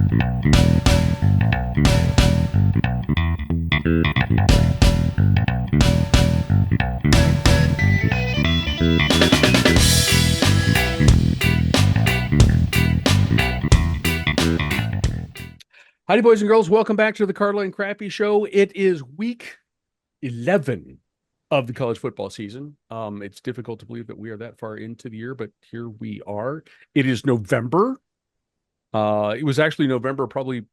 Howdy, boys and girls. Welcome back to the Carla and Crappy Show. It is week 11 of the college football season. It's difficult to believe that we are that far into the year, but here we are. It is November. It was actually November, probably,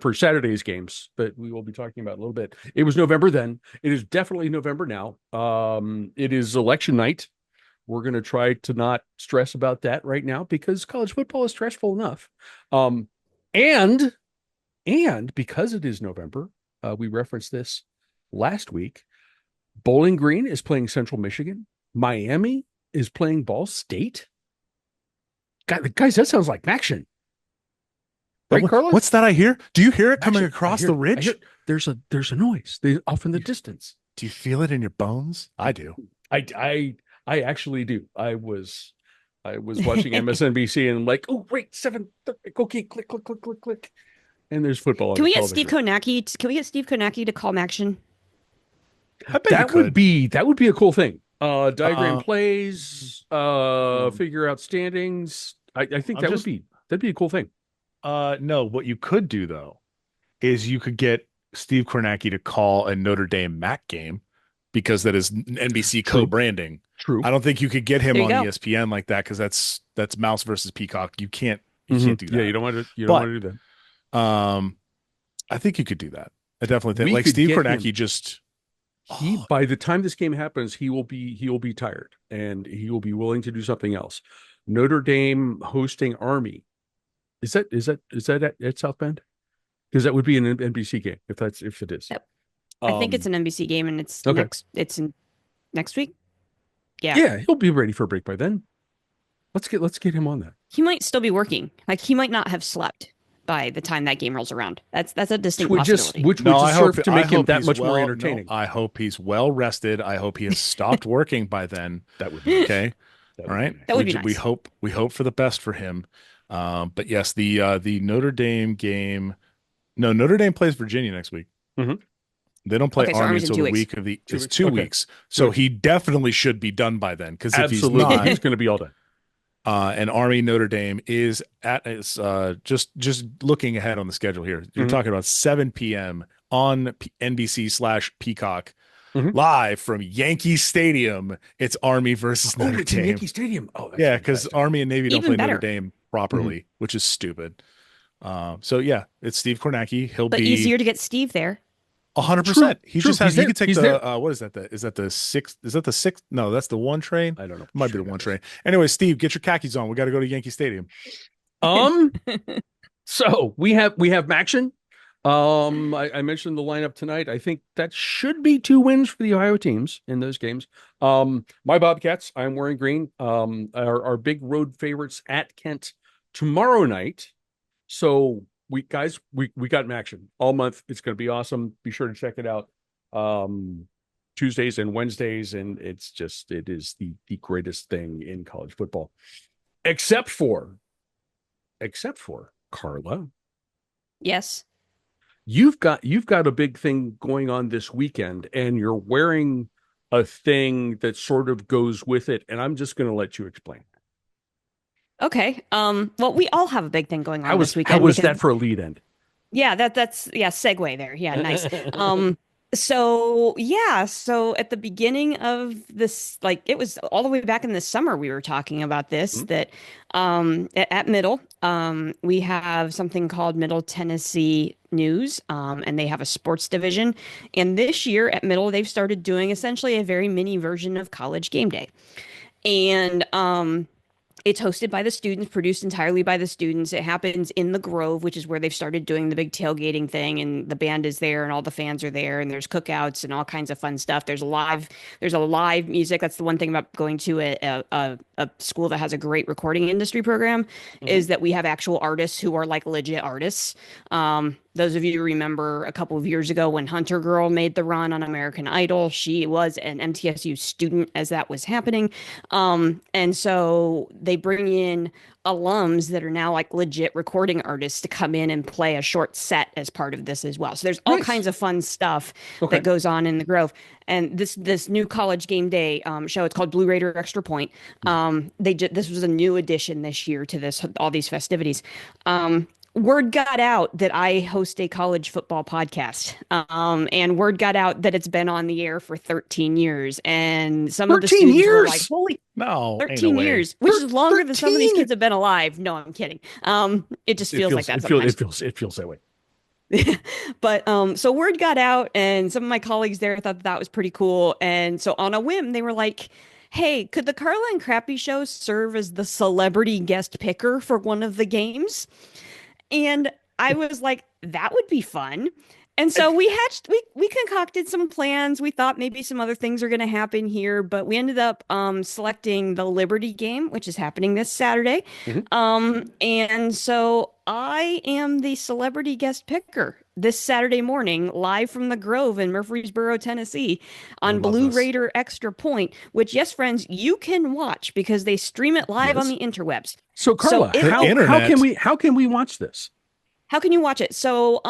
for Saturday's games, but we will be talking about a little bit. It was November then. It is definitely November now. It is election night. We're going to try to not stress about that right now because college football is stressful enough. And because it is November, we referenced this last week, Bowling Green is playing Central Michigan. Miami is playing Ball State. Guys, that sounds like MACtion. Right, Carlos? What's that I hear? Do you hear it coming across the ridge? There's a noise off in the distance. Do you feel it in your bones? I do. I actually do. I was watching MSNBC and like, oh, wait, 7:30. Okay, click. And there's football. Can we get Steve Konacki? Can we get Steve Konacki to call MACtion? That would be a cool thing. Diagram plays, figure out standings. I think that'd be a cool thing. No, what you could do though is you could get Steve Kornacki to call a Notre Dame MAC game because that is NBC co-branding. True. I don't think you could get him on ESPN like that because that's mouse versus peacock. You can't do that. Yeah, you don't want to do that. I think you could do that. I definitely think Steve Kornacki by the time this game happens, he will be tired and he will be willing to do something else. Notre Dame hosting Army. Is that at South Bend? Because that would be an NBC game if it is. Yep. I think it's an NBC game and it's next week. Yeah, he'll be ready for a break by then. Let's get him on that. He might still be working. Like he might not have slept by the time that game rolls around. That's a distinct possibility. Which would serve to make him that much more entertaining. No, I hope he's well rested. I hope he has stopped working by then. That would be okay. All right. That would be nice. We hope for the best for him. But yes, the Notre Dame game. No, Notre Dame plays Virginia next week. Mm-hmm. They don't play Army until the week of it's 2 weeks. So he definitely should be done by then. Because if he's not, he's going to be all done. And Army Notre Dame is just looking ahead on the schedule here. You're talking about 7 p.m. on NBC/Peacock live from Yankee Stadium. It's Army versus Notre Dame. Yankee Stadium. Oh, yeah, because Army and Navy don't play Notre Dame properly, which is stupid. So yeah, it's Steve Kornacki. He'll be easier to get Steve there. 100%. He could take the what is that? Is that the sixth? Is that the sixth? No, that's the one train. I don't know. It might be the one train. Anyway, Steve, get your khakis on. We got to go to Yankee Stadium. So we have MACtion. I mentioned the lineup tonight. I think that should be 2 wins for the Ohio teams in those games. My Bobcats, I'm wearing green, are big road favorites at Kent tomorrow night. So we got MACtion all month. It's going to be awesome. Be sure to check it out. Tuesdays and Wednesdays, and it is the greatest thing in college football, except for Carla. Yes. You've got a big thing going on this weekend, and you're wearing a thing that sort of goes with it, and I'm just going to let you explain. Okay. Well, we all have a big thing going on this weekend. How was that for a lead end? Yeah, that's segue there. Yeah, nice. So at the beginning of this, like it was all the way back in the summer, we were talking about this, that at Middle, we have something called Middle Tennessee News, and they have a sports division. And this year at Middle, they've started doing essentially a very mini version of College Game Day. And it's hosted by the students, produced entirely by the students. It happens in the Grove, which is where they've started doing the big tailgating thing, and the band is there and all the fans are there, and there's cookouts and all kinds of fun stuff. There's a live music. That's the one thing about going to a school that has a great recording industry program, is that we have actual artists who are like legit artists. Those of you who remember a couple of years ago when Hunter Girl made the run on American Idol, she was an MTSU student as that was happening. And so they bring in alums that are now like legit recording artists to come in and play a short set as part of this as well. So there's all kinds of fun stuff that goes on in the Grove. And this new college game day show, it's called Blue Raider Extra Point. This was a new addition this year to all these festivities. Word got out that I host a college football podcast, and word got out that it's been on the air for 13 years. And some of the students were like, "Holy, no, 13 years, which is longer than some of these kids have been alive." No, I'm kidding. It just feels like that sometimes. It feels that way. But so word got out, and some of my colleagues there thought that was pretty cool. And so on a whim, they were like, "Hey, could the Carla and Crappy Show serve as the celebrity guest picker for one of the games?" And I was like, that would be fun. And so we concocted some plans. We thought maybe some other things are going to happen here, but we ended up selecting the Liberty game, which is happening this Saturday. And so I am the celebrity guest picker this Saturday morning, live from the Grove in Murfreesboro, Tennessee, on Blue Raider Extra Point, which, yes, friends, you can watch because they stream it live on the interwebs. So, Carla, how can we watch this? How can you watch it? So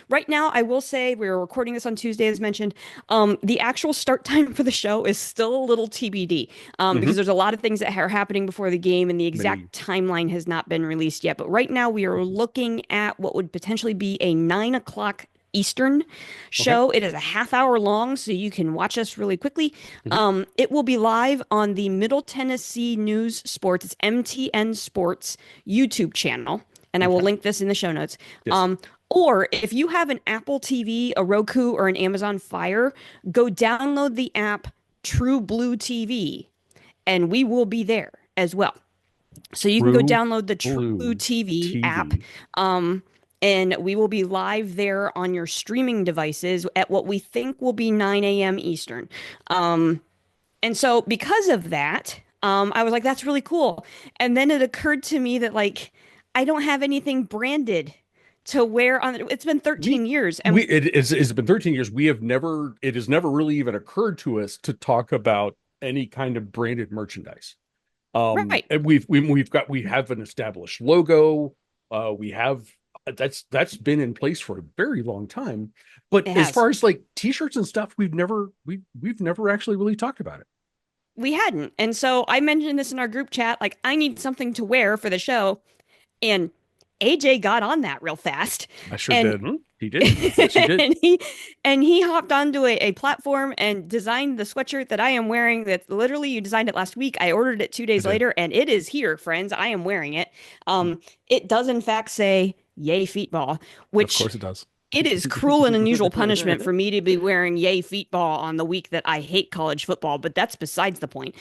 right now, I will say we're recording this on Tuesday, as mentioned. The actual start time for the show is still a little TBD because there's a lot of things that are happening before the game, and the exact timeline has not been released yet. But right now, we are looking at what would potentially be a 9 o'clock Eastern show. It is a half hour long, so you can watch us really quickly. It will be live on the Middle Tennessee News Sports, it's MTN Sports YouTube channel, and I will link this in the show notes. Or if you have an Apple TV, a Roku, or an Amazon Fire, go download the app True Blue TV, and we will be there as well. So you can go download the True TV app. And we will be live there on your streaming devices at what we think will be 9 a.m. Eastern. And so because of that, I was like, that's really cool. And then it occurred to me that, like, I don't have anything branded to wear on it. It's been 13 years. And it's been 13 years. It has never really even occurred to us to talk about any kind of branded merchandise. Right. And we have an established logo. That's been in place for a very long time, but as far as like t-shirts and stuff, we've never actually really talked about it. We hadn't. And so I mentioned this in our group chat, like, I need something to wear for the show, and AJ got on that real fast. I sure did. He did. Yes, he did. and he hopped onto a platform and designed the sweatshirt that I am wearing. That literally, you designed it last week. I ordered it 2 days later, and it is here, friends. I am wearing it. It does in fact say "Yay Feetball," which, of course, it does. It is cruel and unusual punishment for me to be wearing "Yay Feetball" on the week that I hate college football, but that's besides the point.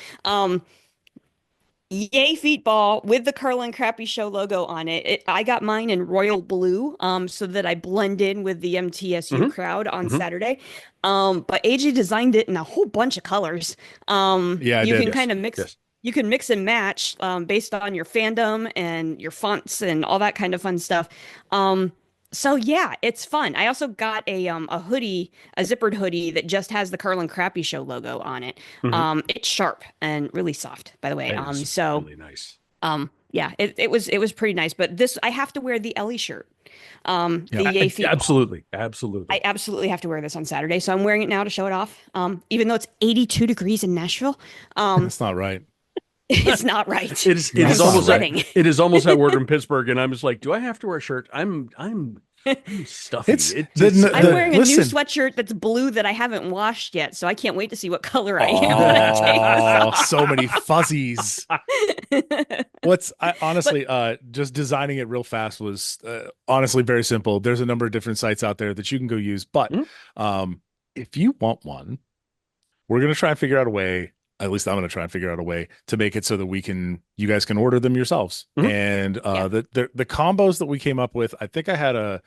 Yay Feetball with the Carla and Crappy Show logo on it. I got mine in royal blue, so that I blend in with the MTSU crowd on Saturday. But AJ designed it in a whole bunch of colors. You can kind of mix. Yes. You can mix and match based on your fandom and your fonts and all that kind of fun stuff. So yeah, it's fun. I also got a hoodie, a zippered hoodie that just has the Carla and Crappy Show logo on it. It's sharp and really soft, by the way. So really nice. Yeah, it was pretty nice. But this, I have to wear the Ellie shirt. The Yay Feetball. Absolutely. I absolutely have to wear this on Saturday, so I'm wearing it now to show it off. Even though it's 82 degrees in Nashville. That's not right. It's not right. It is almost that word in Pittsburgh, and I'm just like, do I have to wear a shirt? I'm stuffy. I'm wearing a new sweatshirt that's blue that I haven't washed yet, so I can't wait to see what color I am. Oh, so many fuzzies. Honestly, just designing it real fast was honestly very simple. There's a number of different sites out there that you can go use, but if you want one, we're going to try and figure out a way. At least I'm going to try and figure out a way to make it so that you guys can order them yourselves. And the combos that we came up with, I think I had a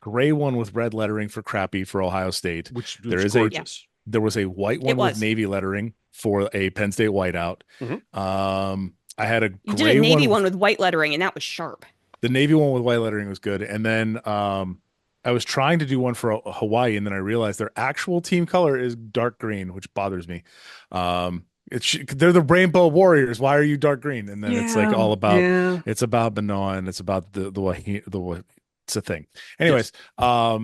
gray one with red lettering for Crappy for Ohio State. There was a white one with navy lettering for a Penn State whiteout. I had a gray you did a navy one with white lettering, and that was sharp. The navy one with white lettering was good. And then I was trying to do one for Hawaii, and then I realized their actual team color is dark green, which bothers me. they're the Rainbow Warriors. Why are you dark green? And then it's like all about yeah. it's about Benoit and it's about the way it's a thing. Anyways, I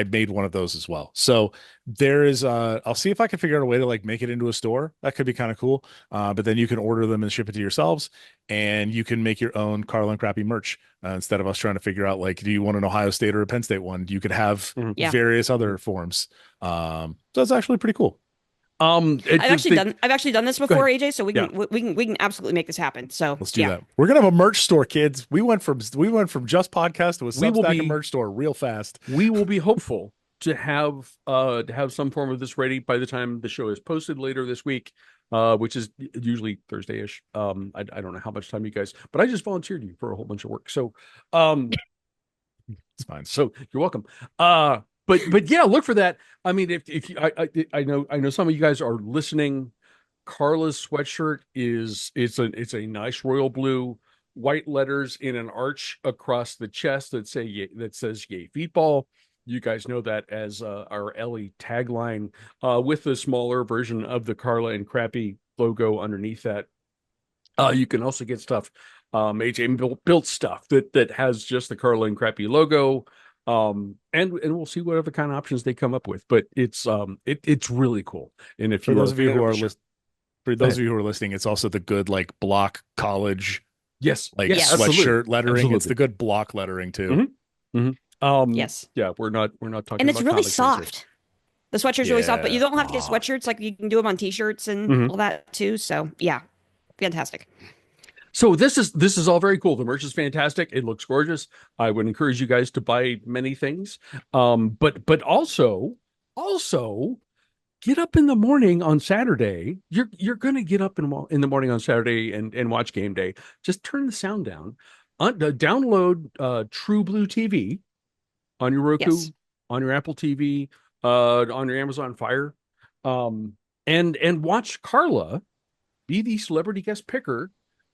made one of those as well. So there is I'll see if I can figure out a way to like make it into a store. That could be kind of cool. But then you can order them and ship it to yourselves, and you can make your own Carla and Crappy merch instead of us trying to figure out like, do you want an Ohio State or a Penn State one? You could have various other forms. So it's actually pretty cool. I've actually done this before, AJ. So we can absolutely make this happen. So let's do that. We're gonna have a merch store, kids. We went from just podcast to a Substack and merch store real fast. We will be hopeful to have some form of this ready by the time the show is posted later this week, which is usually Thursday-ish. I don't know how much time you guys, but I just volunteered you for a whole bunch of work. So it's fine. So you're welcome. But yeah, look for that. I mean, if you, I know some of you guys are listening. Carla's sweatshirt it's a nice royal blue, white letters in an arch across the chest that says "Yay Feetball." You guys know that as our Ellie tagline, with the smaller version of the Carla and Crappy logo underneath that. You can also get stuff, AJ built stuff that has just the Carla and Crappy logo. And we'll see what other kind of options they come up with, but it's really cool. And if for those of you who are listening, it's also the good like block college sweatshirt absolutely. lettering. Absolutely. It's the good block lettering too. Yes. Yeah, we're not talking and it's about really soft. The sweatshirt's really soft, but you don't have to get sweatshirts. Like you can do them on t-shirts and all that too. So yeah, fantastic. So this is all very cool. The merch is fantastic. It looks gorgeous. I would encourage you guys to buy many things. But also get up in the morning on Saturday. You're going to get up in the morning on Saturday and watch game day. Just turn the sound down. Download True Blue TV on your Roku, on your Apple TV, on your Amazon Fire, and watch Carla be the celebrity guest picker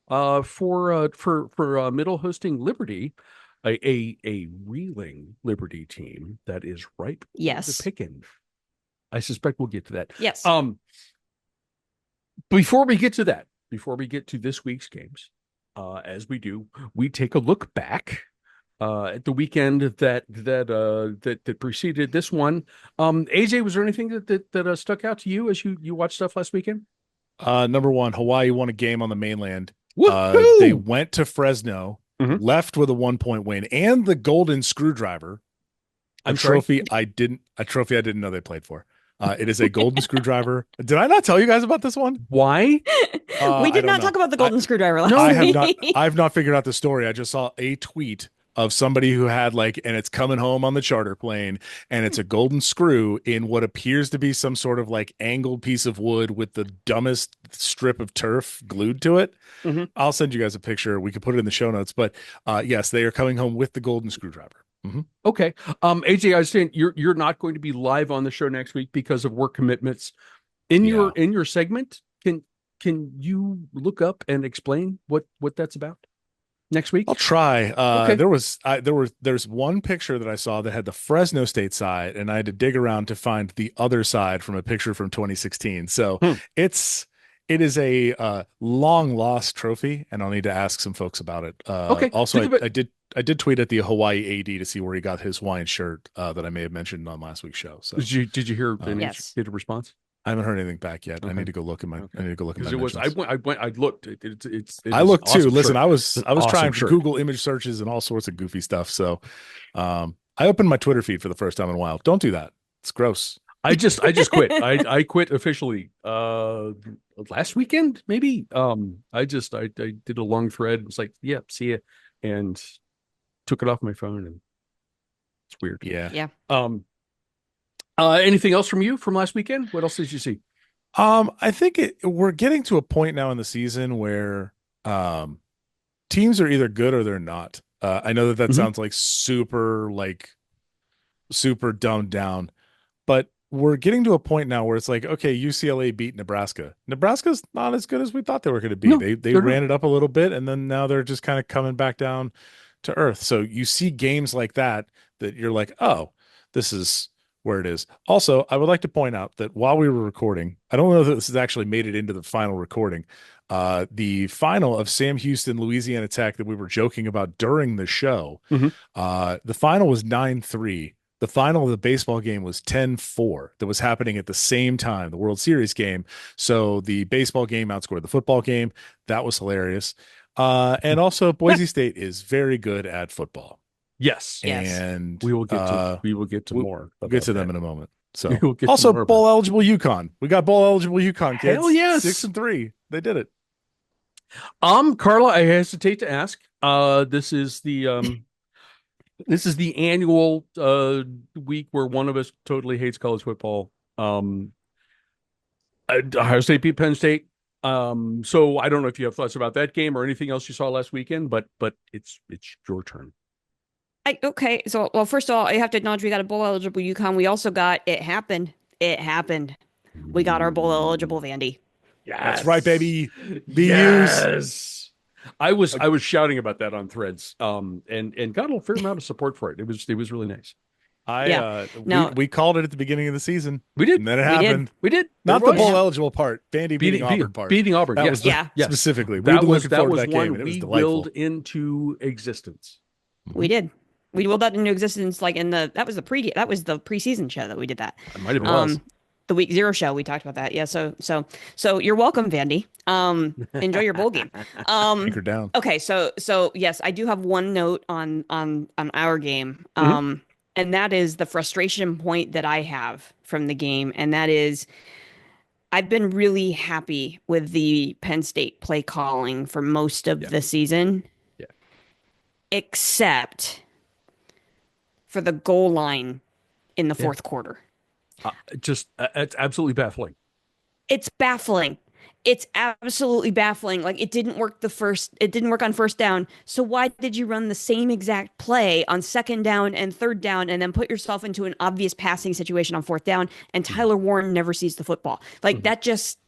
for Middle hosting Liberty, a reeling Liberty team that is ripe for the picking. I suspect we'll get to that. Yes. Before we get to this week's games, as we do, we take a look back at the weekend that preceded this one. AJ, was there anything that stuck out to you as you watched stuff last weekend? Number one, Hawaii won a game on the mainland. Woo-hoo! They went to Fresno, left with a 1-point win, and the golden screwdriver. A trophy I didn't know they played for. It is a golden screwdriver. Did I not tell you guys about this one? Why? We did not talk about the golden screwdriver last week. I've not figured out the story. I just saw a tweet of somebody who had and it's coming home on the charter plane, and it's a golden screw in what appears to be some sort of angled piece of wood with the dumbest strip of turf glued to it. I'll send you guys a picture. We could put it in the show notes, but yes, they are coming home with the golden screwdriver. Okay. AJ, I was saying you're not going to be live on the show next week because of work commitments. In your segment, can you look up and explain what that's about next week? I'll try. Okay. There's one picture that I saw that had the Fresno State side, and I had to dig around to find the other side from a picture from 2016. So it is a long lost trophy, and I'll need to ask some folks about it. Okay. Also, I did tweet at the Hawaii AD to see where he got his Hawaiian shirt that I may have mentioned on last week's show. So did you hear any response? I haven't heard anything back yet. Okay. I need to go look at my. I need to go look at my. I looked. I looked too. Listen, shirt. I was awesome trying shirt. Google image searches and all sorts of goofy stuff. So, I opened my Twitter feed for the first time in a while. Don't do that. It's gross. I just quit. I quit officially last weekend, maybe. I did a long thread. It's like, yeah, see ya, and took it off my phone, and it's weird. Yeah. Anything else from you from last weekend? What else did you see? I think we're getting to a point now in the season where teams are either good or they're not. I know that sounds super dumbed down, but we're getting to a point now where it's like, okay, UCLA beat Nebraska. Nebraska's not as good as we thought they were going to be. No, they ran it up a little bit, and then now they're just kind of coming back down to earth. So you see games like that you're like, oh, this is where it is. Also, I would like to point out that while we were recording, I don't know that this has actually made it into the final recording. The final of Sam Houston, Louisiana Tech that we were joking about during the show, the final was 9-3. The final of the baseball game was 10-4 that was happening at the same time, the World Series game. So the baseball game outscored the football game. That was hilarious. And also Boise State is very good at football. Yes. And we will get to more. We'll get to them in a moment. So We will get to also more bowl eligible UConn. We got bowl eligible UConn kids. Hell yes. 6-3. They did it. Carla, I hesitate to ask. This is the annual week where one of us totally hates college football. Ohio State beat Penn State. So I don't know if you have thoughts about that game or anything else you saw last weekend, but it's your turn. Okay. So, well, first of all, I have to acknowledge we got a bowl eligible UConn. We also got it happened. It happened. We got our bowl eligible Vandy. Yes. That's right, baby. Yes. I was shouting about that on Threads. And got a fair amount of support for it. It was really nice. We called it at the beginning of the season. We did. And then it happened. We did. Not the bowl eligible part. Vandy beating Auburn part. Beating Auburn. That Yes. was specifically. That was looking forward to that one game, and it was we delightful. willed into existence. We did. We willed that into existence like that was the preseason show that we did that. It might have been the week 0 show. We talked about that. Yeah. So you're welcome, Vandy. Enjoy your bowl game. Anchor down. Okay. So yes, I do have one note on our game. And that is the frustration point that I have from the game. And that is, I've been really happy with the Penn State play calling for most of the season. Yeah. Except for the goal line in the fourth quarter. It's absolutely baffling. It's baffling. It's absolutely baffling. Like it didn't work on first down. So why did you run the same exact play on second down and third down and then put yourself into an obvious passing situation on fourth down and Tyler Warren never sees the football? Like that just,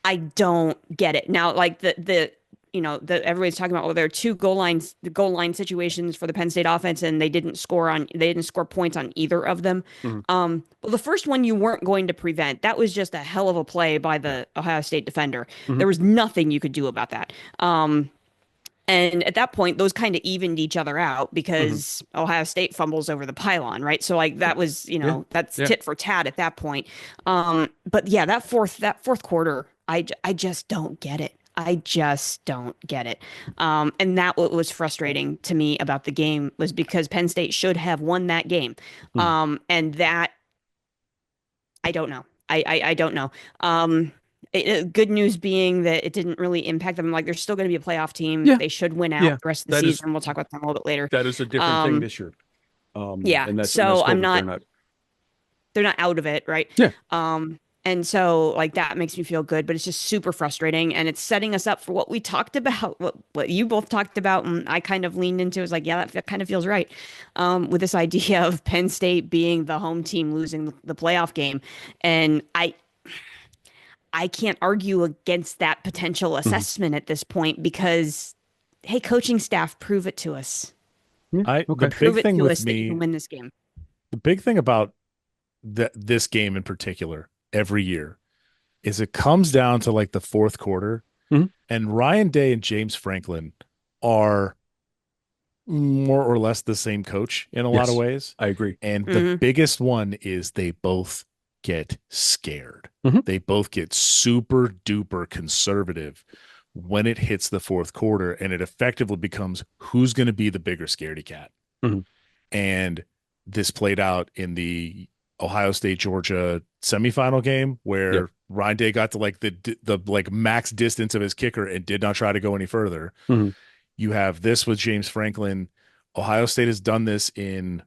I don't get it. Now, like everybody's talking about, there are two goal line situations for the Penn State offense, and they didn't score points on either of them. Well, the first one you weren't going to prevent. That was just a hell of a play by the Ohio State defender. There was nothing you could do about that. And at that point, those kind of evened each other out because Ohio State fumbles over the pylon, right? So like that was, that's tit for tat at that point. But yeah, that fourth quarter, I just don't get it. I just don't get it. And that what was frustrating to me about the game was because Penn State should have won that game. And that, I don't know. I don't know. Good news being that it didn't really impact them. Like, they're still going to be a playoff team. Yeah. They should win out the rest of the season. We'll talk about them a little bit later. That is a different thing this year. So they're not out of it, right? Yeah. And so like that makes me feel good, but it's just super frustrating, and it's setting us up for what we talked about, what you both talked about, and I kind of leaned into. Is like, yeah, that kind of feels right, with this idea of Penn State being the home team losing the playoff game, and I can't argue against that potential assessment at this point because, hey, coaching staff, prove it to us. The Prove big it thing to with us that you me, can win this game. the big thing about this game in particular every year is it comes down to like the fourth quarter, and Ryan Day and James Franklin are more or less the same coach in a lot of ways. I agree. And the biggest one is they both get scared. They both get super duper conservative when it hits the fourth quarter, and it effectively becomes who's going to be the bigger scaredy cat. And this played out in the Ohio State Georgia semifinal game where Ryan Day got to like the like max distance of his kicker and did not try to go any further. You have this with James Franklin. Ohio State has done this in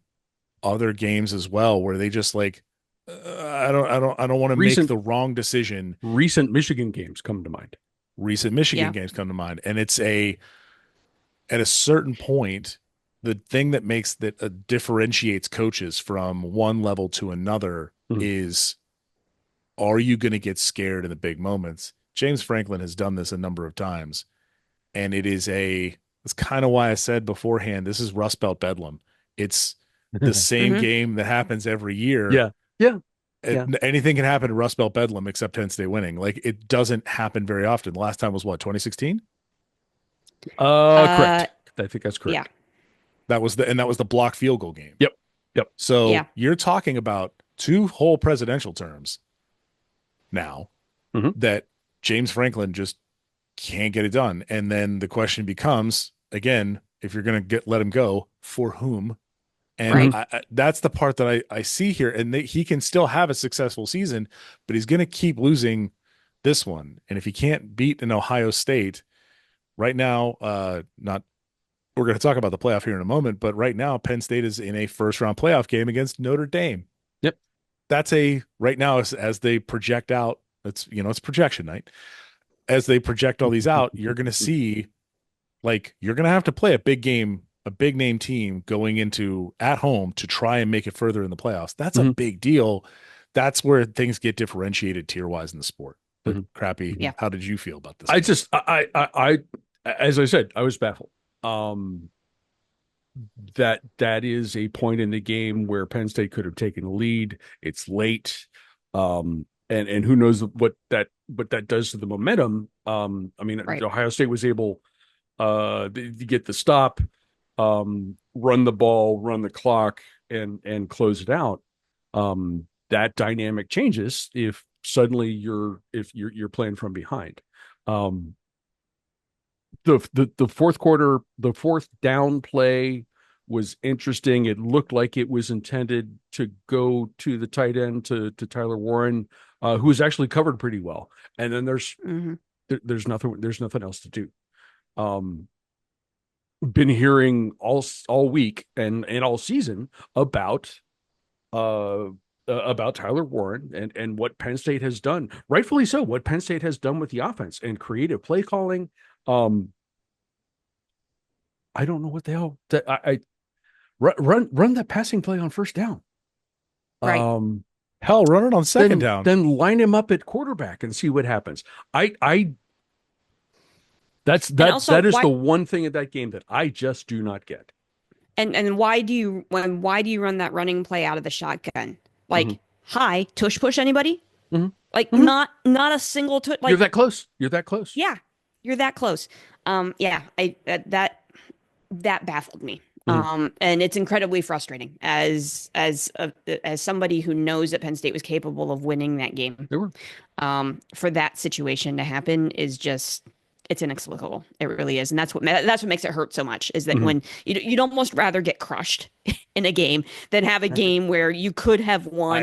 other games as well, where they just like, I don't want to make the wrong decision. Recent Michigan games come to mind. And it's at a certain point, the thing that differentiates coaches from one level to another is, are you going to get scared in the big moments? James Franklin has done this a number of times, and it's kind of why I said beforehand, this is Rust Belt Bedlam. It's the same game that happens every year. Yeah. Yeah. Yeah. Anything can happen to Rust Belt Bedlam except Penn State winning. Like, it doesn't happen very often. The last time was what, 2016? Correct. I think that's correct. Yeah. That was the block field goal game. Yep. Yep. So you're talking about 2 whole presidential terms now that James Franklin just can't get it done. And then the question becomes, again, if you're going to let him go, for whom? And that's the part that I see here. And he can still have a successful season, but he's going to keep losing this one. And if he can't beat an Ohio State right now, we're going to talk about the playoff here in a moment, but right now Penn State is in a first-round playoff game against Notre Dame. Yep. That's right now as they project out, it's projection night. As they project all these out, you're going to see, like, you're going to have to play a big name team going into at home to try and make it further in the playoffs. That's a big deal. That's where things get differentiated tier-wise in the sport. But Crappy, how did you feel about this? I as I said, I was baffled. That is a point in the game where Penn State could have taken a lead. It's late. And who knows what that does to the momentum. Ohio State was able to get the stop, run the ball, run the clock, and close it out. That dynamic changes if suddenly you're playing from behind. The fourth quarter, the fourth down play was interesting. It looked like it was intended to go to the tight end, to Tyler Warren, who was actually covered pretty well. And then there's nothing else to do. Been hearing all week and all season about Tyler Warren and what Penn State has done, rightfully so, what Penn State has done with the offense and creative play calling. I don't know what the hell I run that passing play on first down. Right. Hell, run it on second down. Then line him up at quarterback and see what happens. That is the one thing in that game that I just do not get. And why do you run that running play out of the shotgun? Like, hi, tush push anybody? Like, not a single tush. Like, you're that close. You're that close. Yeah, you're that close. That baffled me. And it's incredibly frustrating as somebody who knows that Penn State was capable of winning that game. They were. For that situation to happen is just, it's inexplicable. It really is. And that's what makes it hurt so much, is that when you'd almost rather get crushed in a game than have a game where you could have won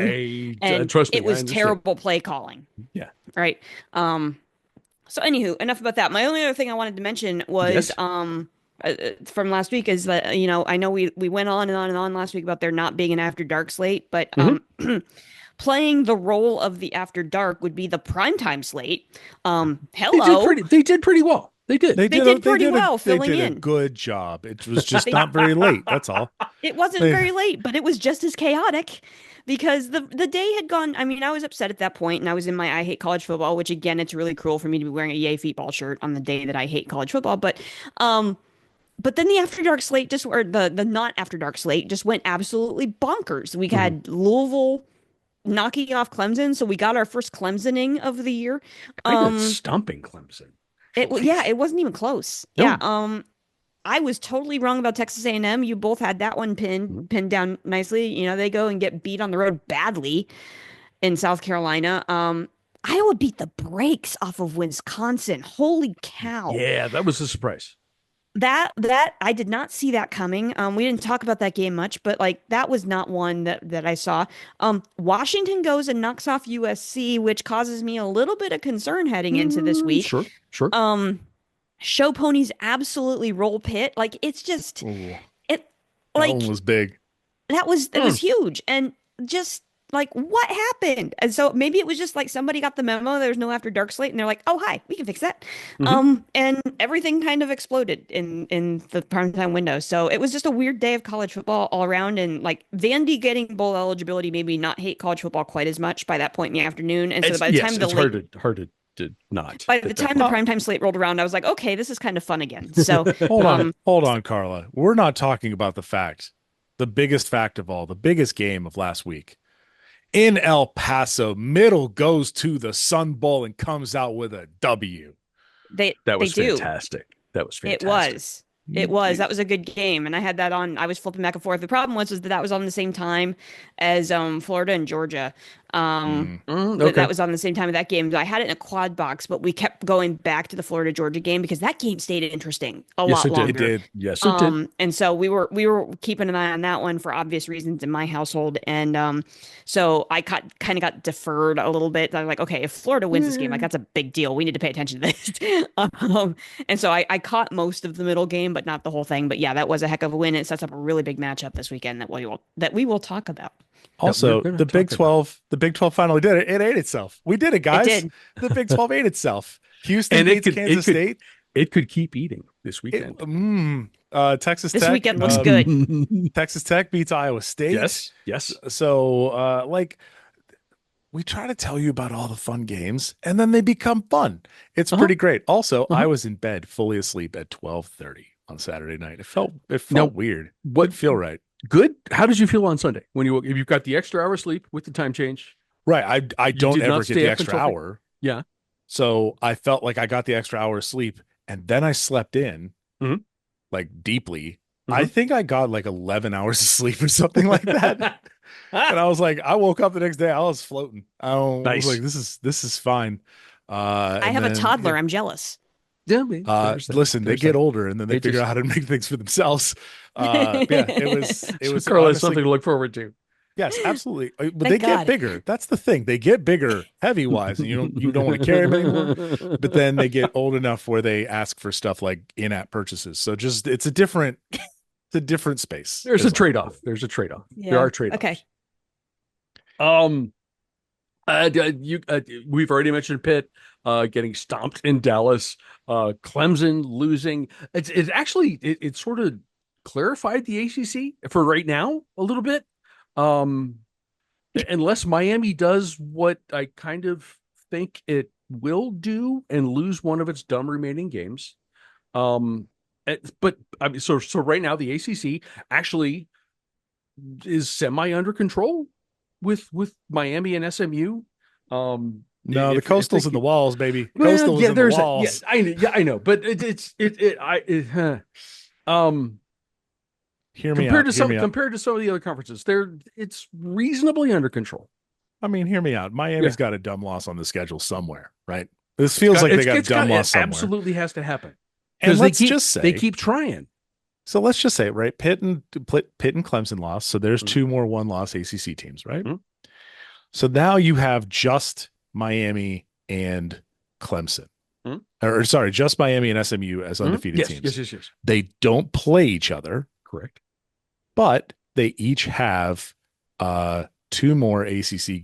and trust me, it was terrible play calling. Yeah. Right. So anywho, enough about that. My only other thing I wanted to mention was, from last week is that, I know we went on and on and on last week about there not being an after dark slate, but playing the role of the after dark would be the primetime slate. Hello. They did pretty well. They did. They did pretty well filling in. They did a good job. It was just not very late. That's all. It wasn't very late, but it was just as chaotic because the day had gone. I mean, I was upset at that point, and I was in my I hate college football, which again, it's really cruel for me to be wearing a Yay Feetball shirt on the day that I hate college football. But then the after dark slate or the not after dark slate just went absolutely bonkers. We had Louisville knocking off Clemson, so we got our first Clemsoning of the year. Stomping Clemson. It wasn't even close. No. Yeah. I was totally wrong about Texas A&M. You both had that one pinned down nicely. They go and get beat on the road badly in South Carolina. Iowa beat the brakes off of Wisconsin. Holy cow. Yeah, that was a surprise. That I did not see that coming. We didn't talk about that game much, but that was not one that I saw. Washington goes and knocks off USC, which causes me a little bit of concern heading into this week. Sure. Show ponies absolutely roll Pitt. It's just that one was big. It was huge, and just what happened? And so maybe it was just somebody got the memo. There's no after dark slate, and they're like, "Oh, hi, we can fix that." And everything kind of exploded in the primetime window. So it was just a weird day of college football all around. And Vandy getting bowl eligibility made me not hate college football quite as much by that point in the afternoon. And so by the time hard to not. By the time the primetime slate rolled around, I was like, "Okay, this is kind of fun again." So hold on, Carla. We're not talking about the fact the biggest fact of all, the biggest game of last week. In El Paso, Middle goes to the Sun Bowl and comes out with a W. That was do. fantastic. That was fantastic. It was. It was. That was a good game, and I had that on. I was flipping back and forth. The problem was that was on the same time as Florida and Georgia. That was on the same time of that game. I had it in a quad box, but we kept going back to the Florida Georgia game because that game stayed interesting a lot longer. It did. Yes, it did. And so we were keeping an eye on that one for obvious reasons in my household, and so I kind of got deferred a little bit. I'm like, okay, if Florida wins this game, like that's a big deal. We need to pay attention to this. And so I caught most of the middle game, but not the whole thing. But yeah, that was a heck of a win. It sets up a really big matchup this weekend that we will talk about. Also, the Big 12 finally did it. It ate itself. We did it, guys. It did. The Big 12 ate itself. Houston beats Kansas State. It could keep eating this weekend. Texas this Tech. weekend looks good. Texas Tech beats Iowa State. Yes. So, we try to tell you about all the fun games, and then they become fun. It's pretty great. Also, I was in bed, fully asleep at 12:30 on Saturday night. It felt weird. Didn't feel right. Good. How did you feel on Sunday when you've got the extra hour sleep with the time change? Right. I don't ever get the extra hour. Yeah. So I felt like I got the extra hour of sleep, and then I slept in like deeply. I think I got like 11 hours of sleep or something like that. And I was like, I woke up the next day, I was floating. I was like, this is fine. I have a toddler. I'm jealous. Yeah, listen, they get older and then they figure out how to make things for themselves. It was Carla, something to look forward to. Yes, absolutely. But they get bigger. That's the thing. They get bigger heavy wise, and you don't want to carry them anymore. But then they get old enough where they ask for stuff like in-app purchases. So it's a different space. There's a trade-off. There's a trade-off. Yeah. There are trade-offs. Okay. We've already mentioned Pitt getting stomped in Dallas. Clemson losing. It's actually it sort of clarified the ACC for right now a little bit. Unless Miami does what I kind of think it will do and lose one of its dumb remaining games. But I mean, so right now the ACC actually is semi under control with Miami and SMU. No, the Coastal's in the walls, baby. Coastal's in the walls. I know, but compared to some of the other conferences, it's reasonably under control. I mean, hear me out. Miami's got a dumb loss on the schedule somewhere, right? This feels like they got a dumb loss somewhere. It absolutely has to happen. And let's just say they keep trying. So let's just say, right? Pitt and Clemson lost. So there's two more one-loss ACC teams, right? So now you have just Miami and Clemson. Or sorry, just Miami and SMU as undefeated teams. Yes. They don't play each other. Correct. But they each have three more ACC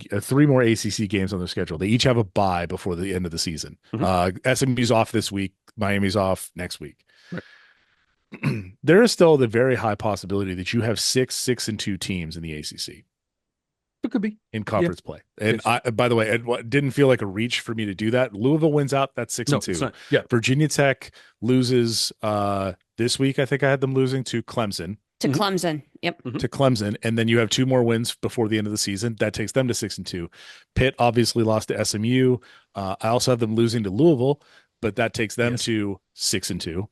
games on their schedule. They each have a bye before the end of the season. SMU's off this week. Miami's off next week. Right. There is still the very high possibility that you have 6-2 teams in the ACC. It could be in conference play. And by the way, it didn't feel like a reach for me to do that. Louisville wins out. That's 6-2. Yeah. Virginia Tech loses this week. I think I had them losing to Clemson. To Clemson. Yep. To Clemson. And then you have two more wins before the end of the season. That takes them to 6-2. Pitt obviously lost to SMU. I also have them losing to Louisville, but that takes them to 6-2.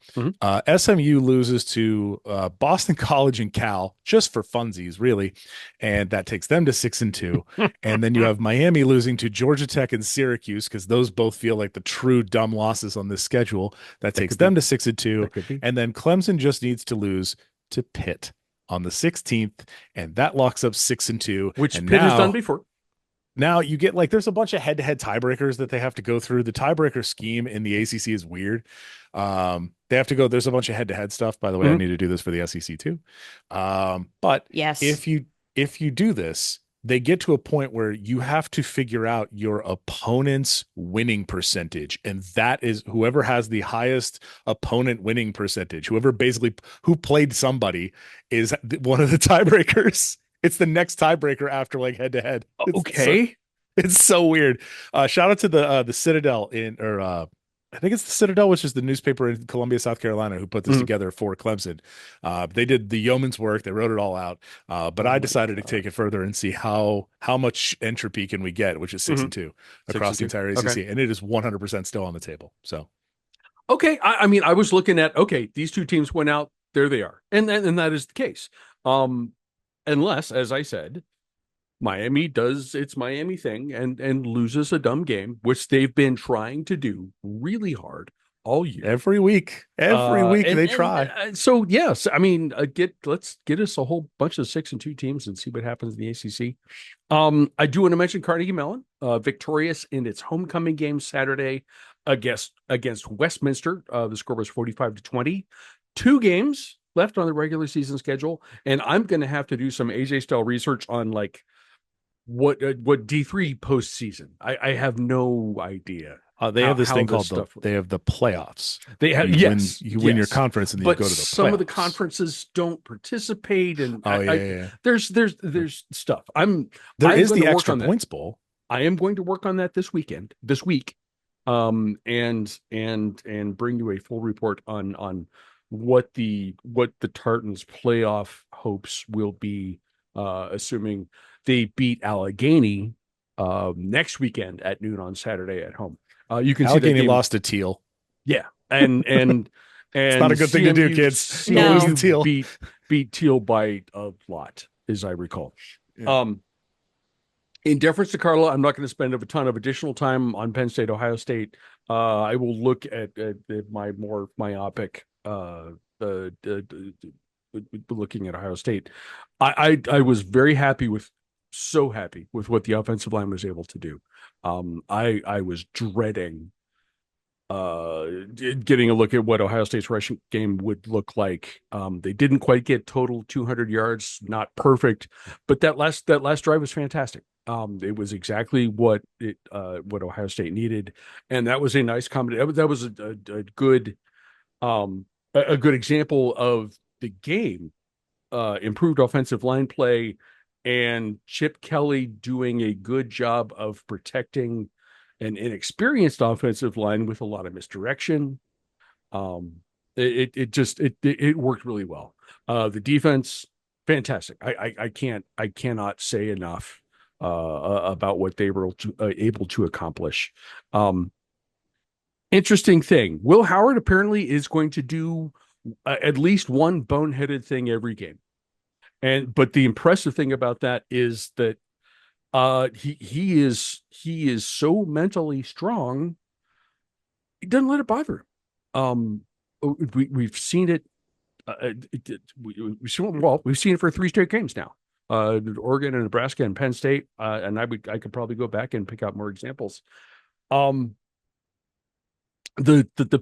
SMU loses to Boston College and Cal just for funsies, really. And that takes them to 6-2. And then you have Miami losing to Georgia Tech and Syracuse, because those both feel like the true dumb losses on this schedule. That takes them to 6-2. And then Clemson just needs to lose to Pitt on the 16th, and that locks up 6-2, which Pitt has done before. Now you get there's a bunch of head-to-head tiebreakers that they have to go through. The tiebreaker scheme in the ACC is weird. They have to go. There's a bunch of head-to-head stuff. By the way, I need to do this for the SEC too. But yes, if you do this, they get to a point where you have to figure out your opponent's winning percentage. And that is whoever has the highest opponent winning percentage, who played somebody is one of the tiebreakers. It's the next tiebreaker after head to head. Okay. It's so weird. Shout out to the Citadel I think it's the Citadel, which is the newspaper in Columbia, South Carolina, who put this together for Clemson. They did the yeoman's work. They wrote it all out. But Oh I my decided to God. take it further and see how much entropy can we get, which is 6-2 across the 6-2. entire ACC, Okay. and it is 100% still on the table. So Okay. I mean, I was looking at, okay, these two teams went out, there they are. And that is the case. Unless, as I said, Miami does its Miami thing and loses a dumb game, which they've been trying to do really hard all year. every week they try. So yes, I mean, let's get us a whole bunch of 6-2 teams and see what happens in the ACC. I do want to mention Carnegie Mellon, victorious in its homecoming game Saturday against Westminster. The score was 45-20. 2 games left on the regular season schedule, and I'm going to have to do some AJ style research on like what D3 postseason. I have no idea. They have this thing called stuff. they have the playoffs. They have you win your conference and then you go to the playoffs. Some of the conferences don't participate, and yeah. There's stuff. There I'm is going the to work extra on that. points bowl. I am going to work on that this week, and bring you a full report on what the Tartans' playoff hopes will be, assuming they beat Allegheny next weekend at noon on Saturday at home. You can see that Allegheny game. lost to Teal. Yeah, and It's not a good thing to do, kids. No. Lose to Teal. beat Teal by a lot, as I recall. Yeah. In deference to Carla, I'm not going to spend a ton of additional time on Penn State, Ohio State. I will look at my more myopic looking at Ohio State. I was so happy with what the offensive line was able to do. I was dreading getting a look at what Ohio State's rushing game would look like. They didn't quite get total 200 yards, not perfect, but that last drive was fantastic. It was exactly what Ohio State needed, and that was a nice combination. That was a good example of the game. Improved offensive line play, and Chip Kelly doing a good job of protecting an inexperienced offensive line with a lot of misdirection. It worked really well. The defense, fantastic. I cannot say enough about what they were able to accomplish. Interesting thing. Will Howard apparently is going to do at least one boneheaded thing every game. But the impressive thing about that is that he is so mentally strong, he doesn't let it bother him. We've seen it. We've seen it for 3 straight games now. Oregon and Nebraska and Penn State, and I could probably go back and pick out more examples. The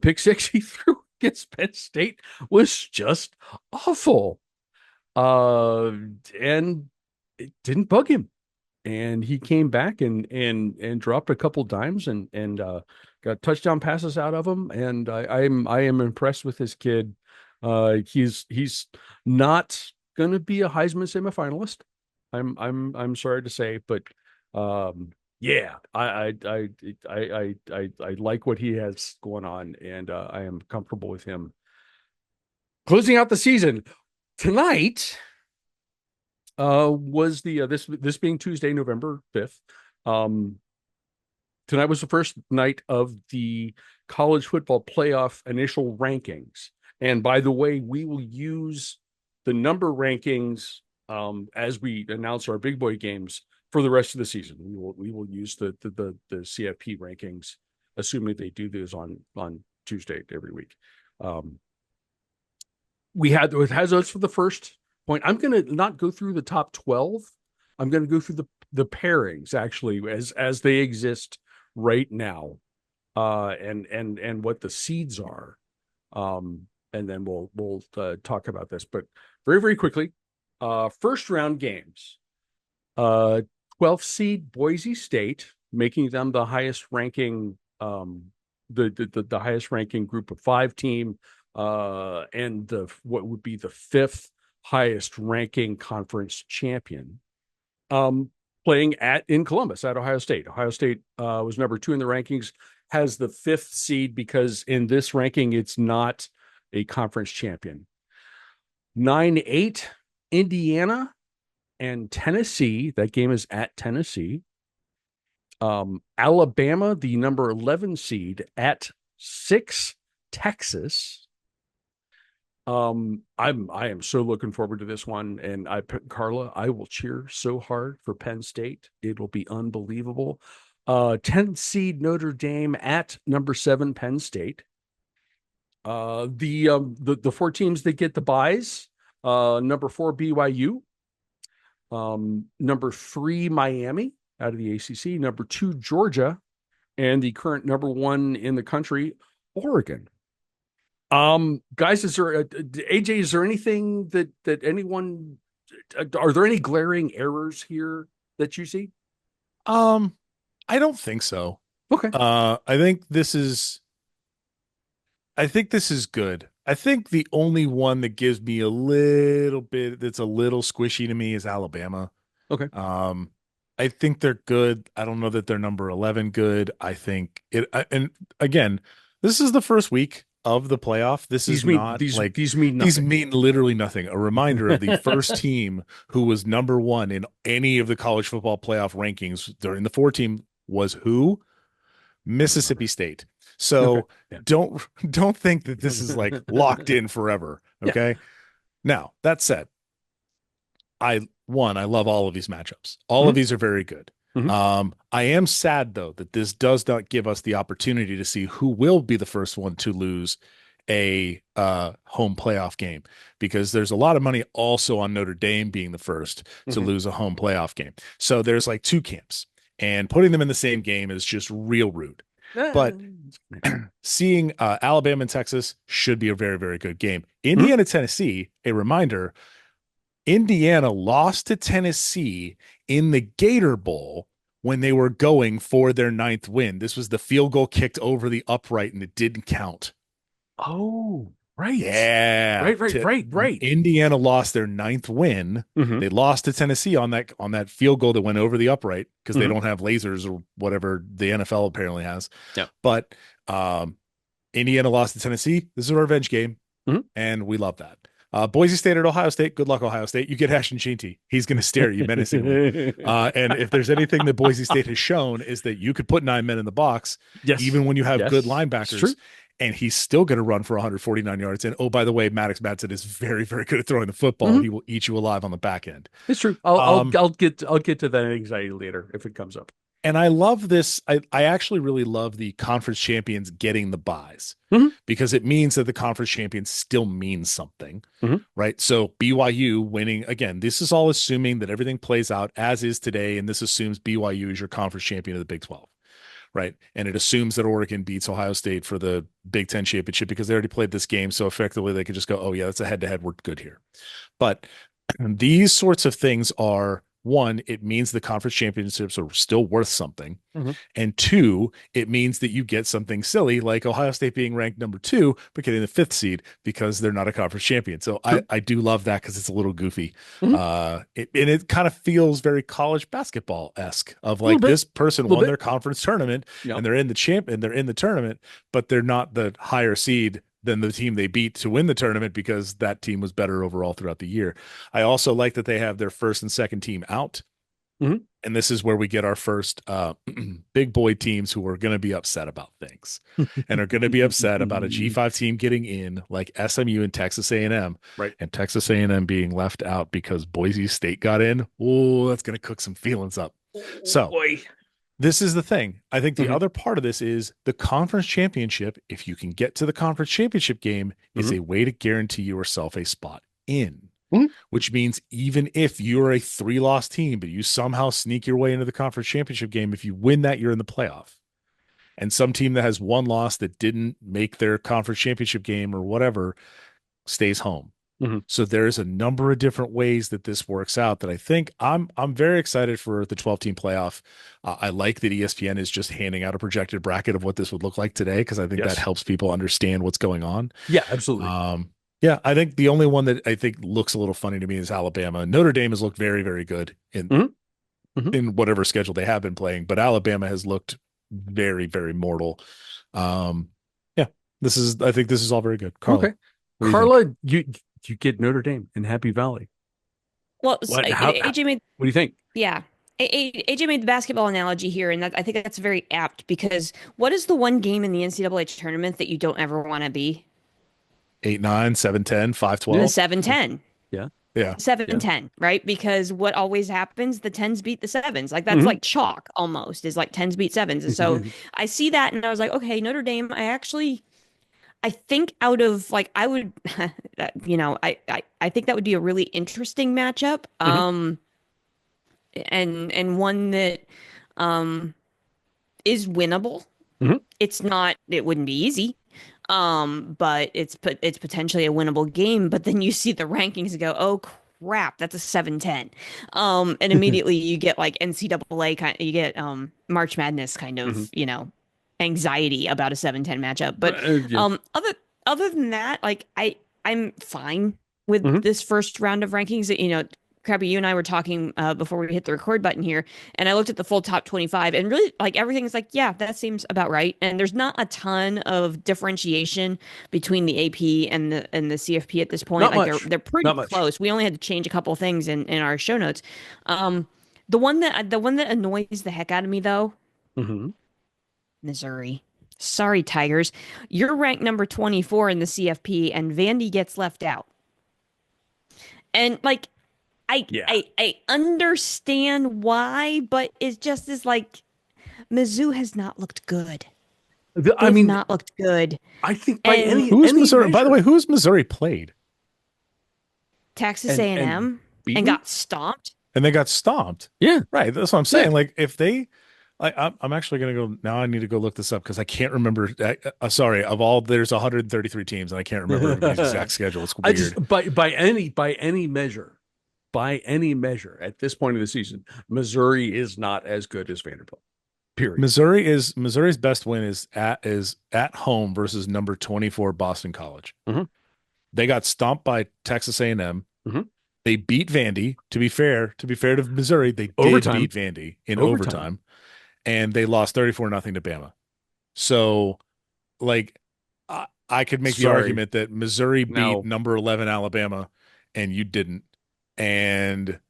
pick six he threw against Penn State was just awful. And it didn't bug him. And he came back and dropped a couple dimes and got touchdown passes out of him. And I am impressed with this kid. He's not going to be a Heisman semifinalist. I'm sorry to say, but yeah, I like what he has going on, and I am comfortable with him closing out the season tonight. Was the this being Tuesday, November 5th. Tonight was the first night of the college football playoff initial rankings. And by the way, we will use the number rankings as we announce our big boy games for the rest of the season. We will use the CFP rankings, assuming they do this on Tuesday every week. We had it has us for the first point. I'm going to not go through the top 12. I'm going to go through the pairings actually as they exist right now, and what the seeds are, and then we'll talk about this. But very, very quickly, first round games. 12th seed Boise State, making them the highest ranking, the highest ranking group of 5 team, and what would be the 5th highest ranking conference champion, playing in Columbus at Ohio State. Ohio State was number 2 in the rankings, has the 5th seed because in this ranking, it's not a conference champion. 9-8, Indiana and Tennessee. That game is at Tennessee. Alabama, the number 11 seed, at 6, Texas. I am so looking forward to this one. And Carla, I will cheer so hard for Penn State. It'll be unbelievable. 10th seed Notre Dame at number 7 Penn State. The 4 teams that get the byes, number 4 BYU, number 3 Miami out of the ACC, number 2 Georgia, and the current number 1 in the country, Oregon. Guys, is there AJ? Is there anything that anyone? Are there any glaring errors here that you see? I don't think so. Okay. I think this is good. I think the only one that gives me a little bit that's a little squishy to me is Alabama. Okay. I think they're good. I don't know that they're number 11 good. I think and again, this is the first week of the playoff. These mean literally nothing. A reminder of the first team who was number 1 in any of the college football playoff rankings during the 4-team was who? Mississippi State. So okay. Yeah. don't think that this is like locked in forever. Okay. Yeah. Now that said, I love all of these matchups. All of these are very good. I am sad though that this does not give us the opportunity to see who will be the first one to lose a home playoff game, because there's a lot of money also on Notre Dame being the first to lose a home playoff game. So there's like 2 camps, and putting them in the same game is just real rude. But seeing Alabama and Texas should be a very, very good game. Indiana, Tennessee, a reminder, Indiana lost to Tennessee in the Gator Bowl when they were going for their 9th win. This was the field goal kicked over the upright and it didn't count. Oh, right. Yeah. Right. Indiana lost their 9th win. They lost to Tennessee on that field goal that went over the upright because they don't have lasers or whatever the NFL apparently has. Yeah. But Indiana lost to Tennessee. This is a revenge game, and we love that. Boise State at Ohio State. Good luck, Ohio State. You get Ashton Shinty. He's going to stare at you menacingly. And if there's anything that Boise State has shown is that you could put 9 men in the box, even when you have good linebackers, and he's still going to run for 149 yards. And oh, by the way, Maddox Madsen is very, very good at throwing the football. He will eat you alive on the back end. It's true. I'll get to that anxiety later if it comes up. And I love this. I actually really love the conference champions getting the byes because it means that the conference champions still means something, right? So BYU winning, again, this is all assuming that everything plays out as is today. And this assumes BYU is your conference champion of the Big 12, right? And it assumes that Oregon beats Ohio State for the Big 10 championship because they already played this game. So effectively they could just go, oh yeah, that's a head-to-head. We're good here. But these sorts of things are, 1, it means the conference championships are still worth something. And 2, it means that you get something silly like Ohio State being ranked number 2, but getting the 5th seed because they're not a conference champion. So I do love that because it's a little goofy. It kind of feels very college basketball-esque of like this person won their conference tournament and they're in the tournament, but they're not the higher seed than the team they beat to win the tournament because that team was better overall throughout the year. I also like that they have their first and second team out. And this is where we get our first big boy teams who are going to be upset about things and are going to be upset about a G5 team getting in like SMU and Texas A&M, right? And Texas A&M being left out because Boise State got in. Oh, that's going to cook some feelings up. This is the thing. I think the other part of this is the conference championship. If you can get to the conference championship game, is a way to guarantee yourself a spot in, which means even if you're a 3-loss team, but you somehow sneak your way into the conference championship game, if you win that, you're in the playoff. And some team that has 1 loss that didn't make their conference championship game or whatever stays home. So there's a number of different ways that this works out that I think I'm very excited for the 12-team playoff. I like that ESPN is just handing out a projected bracket of what this would look like today because I think that helps people understand what's going on. Yeah, absolutely. I think the only one that I think looks a little funny to me is Alabama. Notre Dame has looked very, very good in whatever schedule they have been playing, but Alabama has looked very, very mortal. Yeah, I think this is all very good. Carla, Okay. Carla, you get Notre Dame in Happy Valley. Well, What? AJ made, What do you think? yeah. AJ made the basketball analogy here, and I think that's very apt because what is the one game in the NCAA tournament that you don't ever want to be? 8-9, 7-10, The 5-12. 7-10. Yeah. Yeah. 7-10, right? Because what always happens, the tens beat the sevens. Like that's like chalk almost, is like tens beat sevens. And so I see that and I was like, okay, Notre Dame, I think out of like I would I think that would be a really interesting matchup. And one that is winnable. It wouldn't be easy. But it's potentially a winnable game. But then you see the rankings and go, oh crap, that's a 7-10. And immediately you get like NCAA you get March Madness kind of, anxiety about a 7-10 matchup. But Yeah. other than that, like I'm fine with this first round of rankings. Crappy, you and I were talking before we hit the record button here, and I looked at the full top 25, and really, like everything's like, yeah, that seems about right. And there's not a ton of differentiation between the AP and the CFP at this point. Not Like much. they're pretty Not much. close. We only had to change a couple of things in our show notes. The one that annoys the heck out of me though, Missouri. Sorry, Tigers. You're ranked number 24 in the CFP, and Vandy gets left out. And like. I understand why, but it just is like Mizzou has not looked good. They've not looked good. I think by any Missouri? measure, by the way, who's Missouri played? Texas A&M and got stomped. And they got stomped. Yeah, right. That's what I'm saying. Like if they, I'm actually gonna go now. I need to go look this up because I can't remember. Sorry, there's 133 teams, and I can't remember everybody's exact schedule. It's weird. I just by any measure. By any measure, at this point of the season, Missouri is not as good as Vanderbilt. Period. Missouri's best win is at home versus number 24 Boston College. They got stomped by Texas A&M. They beat Vandy. To be fair to Missouri, they did beat Vandy in overtime, and they lost 34-0 to Bama. So, like, I could make the argument that Missouri beat number 11 Alabama, and you didn't. And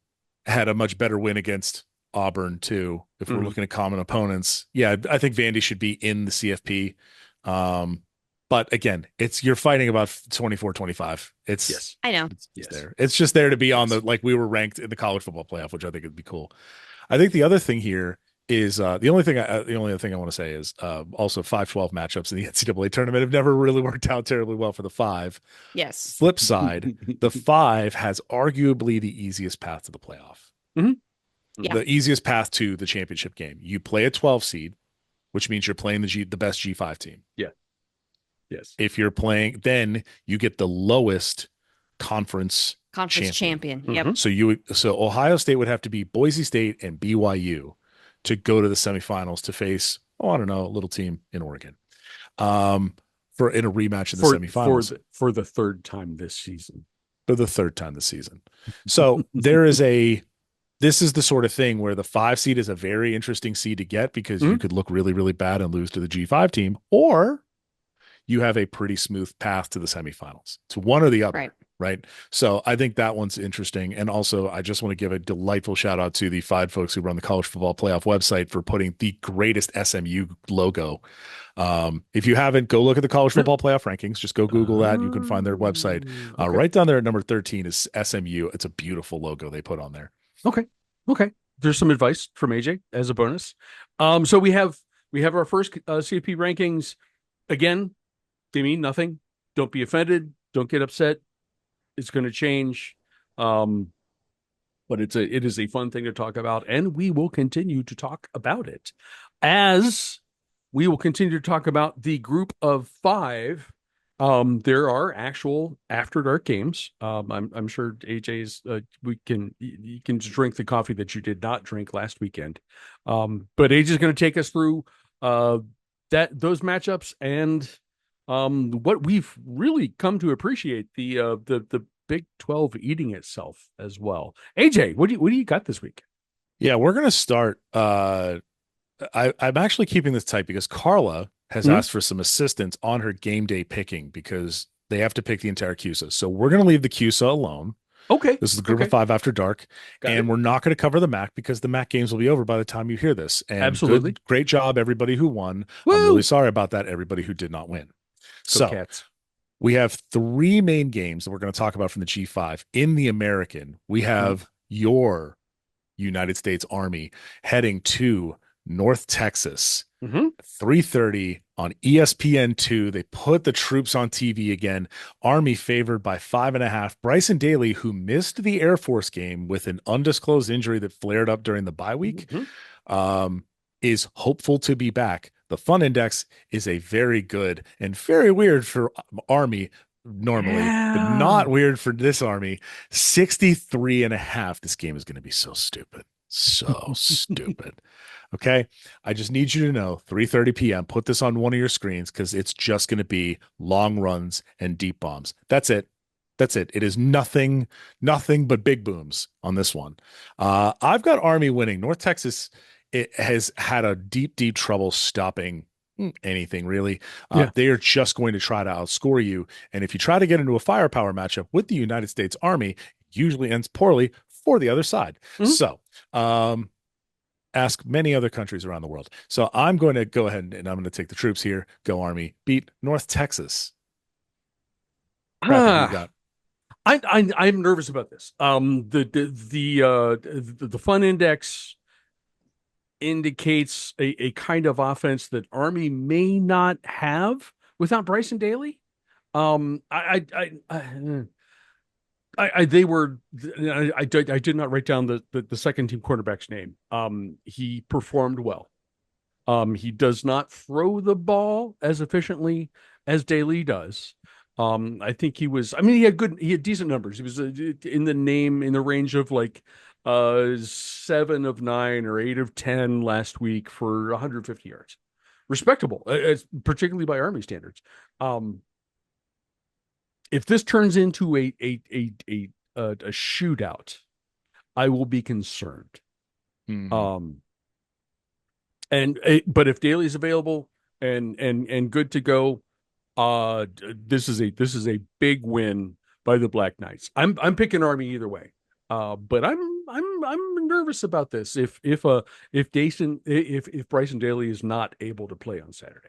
had a much better win against Auburn too. If we're looking at common opponents, yeah, I think Vandy should be in the CFP. But again, you're fighting about 24-25. I know. There. It's just there to be on the like we were ranked in the college football playoff, which I think would be cool. I think the other thing here is the only other thing I want to say is also 5-12 matchups in the NCAA tournament have never really worked out terribly well for the 5. Yes. Flip side, the 5 has arguably the easiest path to the playoff. The easiest path to the championship game. You play a 12 seed, which means you're playing the best G5 team. Yeah. Yes. If you're playing, then you get the lowest conference champion. Yep. So Ohio State would have to beat Boise State and BYU to go to the semifinals to face, a little team in Oregon, in a rematch in the semifinals for the third time this season. So this is the sort of thing where the 5 seed is a very interesting seed to get because you could look really, really bad and lose to the G5 team, or you have a pretty smooth path to the semifinals. It's one or the other. Right. So I think that one's interesting. And also, I just want to give a delightful shout out to the 5 folks who run the college football playoff website for putting the greatest SMU logo. If you haven't, go look at the college football playoff rankings. Just go Google that. You can find their website. Right down there at number 13 is SMU. It's a beautiful logo they put on there. Okay. There's some advice from AJ as a bonus. So we have our first CFP rankings. Again, they mean nothing. Don't be offended. Don't get upset. It's going to change. But it is a fun thing to talk about, and we will continue to talk about it as we will continue to talk about the group of 5. There are actual after dark games. I'm sure AJ's you can drink the coffee that you did not drink last weekend. But AJ's going to take us through those matchups and what we've really come to appreciate, the Big 12 eating itself as well. AJ, what do you got this week? Yeah, we're gonna start I'm actually keeping this tight because Carla has Mhm. asked for some assistance on her game day picking because they have to pick the entire CUSA. So we're going to leave the CUSA alone. Okay. This is the group of Okay. 5 after dark, Got and it. we're not going to cover the MAC because the MAC games will be over by the time you hear this. And Absolutely. great job, everybody who won. I'm really Woo! sorry about that, everybody who did not win. Go So Cats. we have 3 main games that we're going to talk about from the G5. In the American, we have your United States Army heading to North Texas, Mm-hmm. 3:30 on ESPN2. They put the troops on TV again. Army favored by 5.5. Bryson Daly, who missed the Air Force game with an undisclosed injury that flared up during the bye week, is hopeful to be back. The fun index is a very good and very weird for Army normally, but not weird for this Army. 63.5. This game is going to be so stupid. So stupid. Okay. I just need you to know 3:30 p.m. Put this on one of your screens because it's just going to be long runs and deep bombs. That's it. That's it. It is nothing but big booms on this one. I've got Army winning. North Texas, it has had a deep trouble stopping anything really. They are just going to try to outscore you. And if you try to get into a firepower matchup with the United States Army, it usually ends poorly for the other side. Mm-hmm. So, ask many other countries around the world. So I'm going to go ahead and I'm going to take the troops here. Go Army. Beat North Texas. Crappy, who you got? I'm nervous about this. The fun index indicates a kind of offense that Army may not have without Bryson Daly. They were. I did not write down the second team quarterback's name. He performed well. He does not throw the ball as efficiently as Daly does. I think he was. I mean, he had decent numbers. He was in the range of like 7 of 9 or 8 of 10 last week for 150 yards. Respectable, particularly by Army standards. If this turns into a shootout, I will be concerned. Mm-hmm. But if Daly's available and good to go, this is a big win by the Black Knights. I'm picking Army either way. But I'm nervous about this if Bryson Daly is not able to play on Saturday.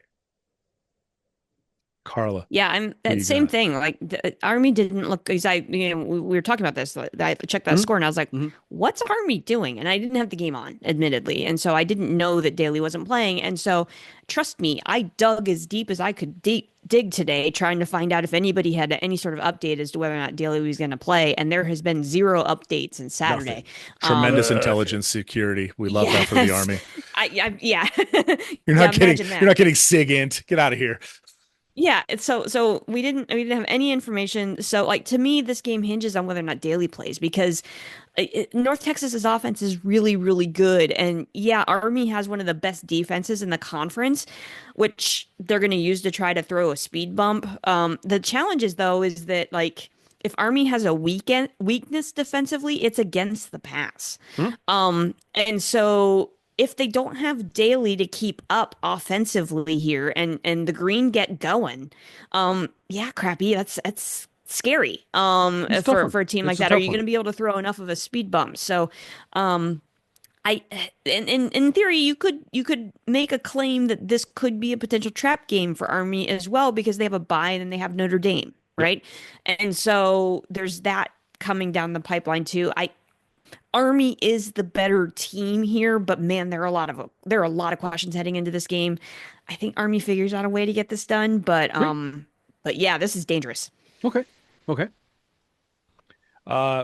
Carla. Yeah, I'm that same thing. Like the Army didn't look because we were talking about this. I checked that score and I was like, what's Army doing? And I didn't have the game on, admittedly. And so I didn't know that Daly wasn't playing. And so trust me, I dug as deep as I could dig today, trying to find out if anybody had any sort of update as to whether or not Daly was going to play. And there has been 0 updates since Saturday. Tremendous intelligence security. We love that for the Army. Yeah. You're not getting SIG-int. Get out of here. Yeah, so we didn't have any information. So like to me, this game hinges on whether or not Daly plays because North Texas's offense is really, really good, and yeah, Army has one of the best defenses in the conference, which they're going to use to try to throw a speed bump. The challenge is though is that like if Army has a weakness defensively, it's against the pass, and so if they don't have Daly to keep up offensively here and the green get going, yeah, Crappy, that's scary. For a team like that, are you going to be able to throw enough of a speed bump? So, in theory, you could make a claim that this could be a potential trap game for Army as well because they have a bye and then they have Notre Dame, right? And so there's that coming down the pipeline too. Army is the better team here, but man, there are a lot of questions heading into this game. I think Army figures out a way to get this done, but yeah, this is dangerous. Okay.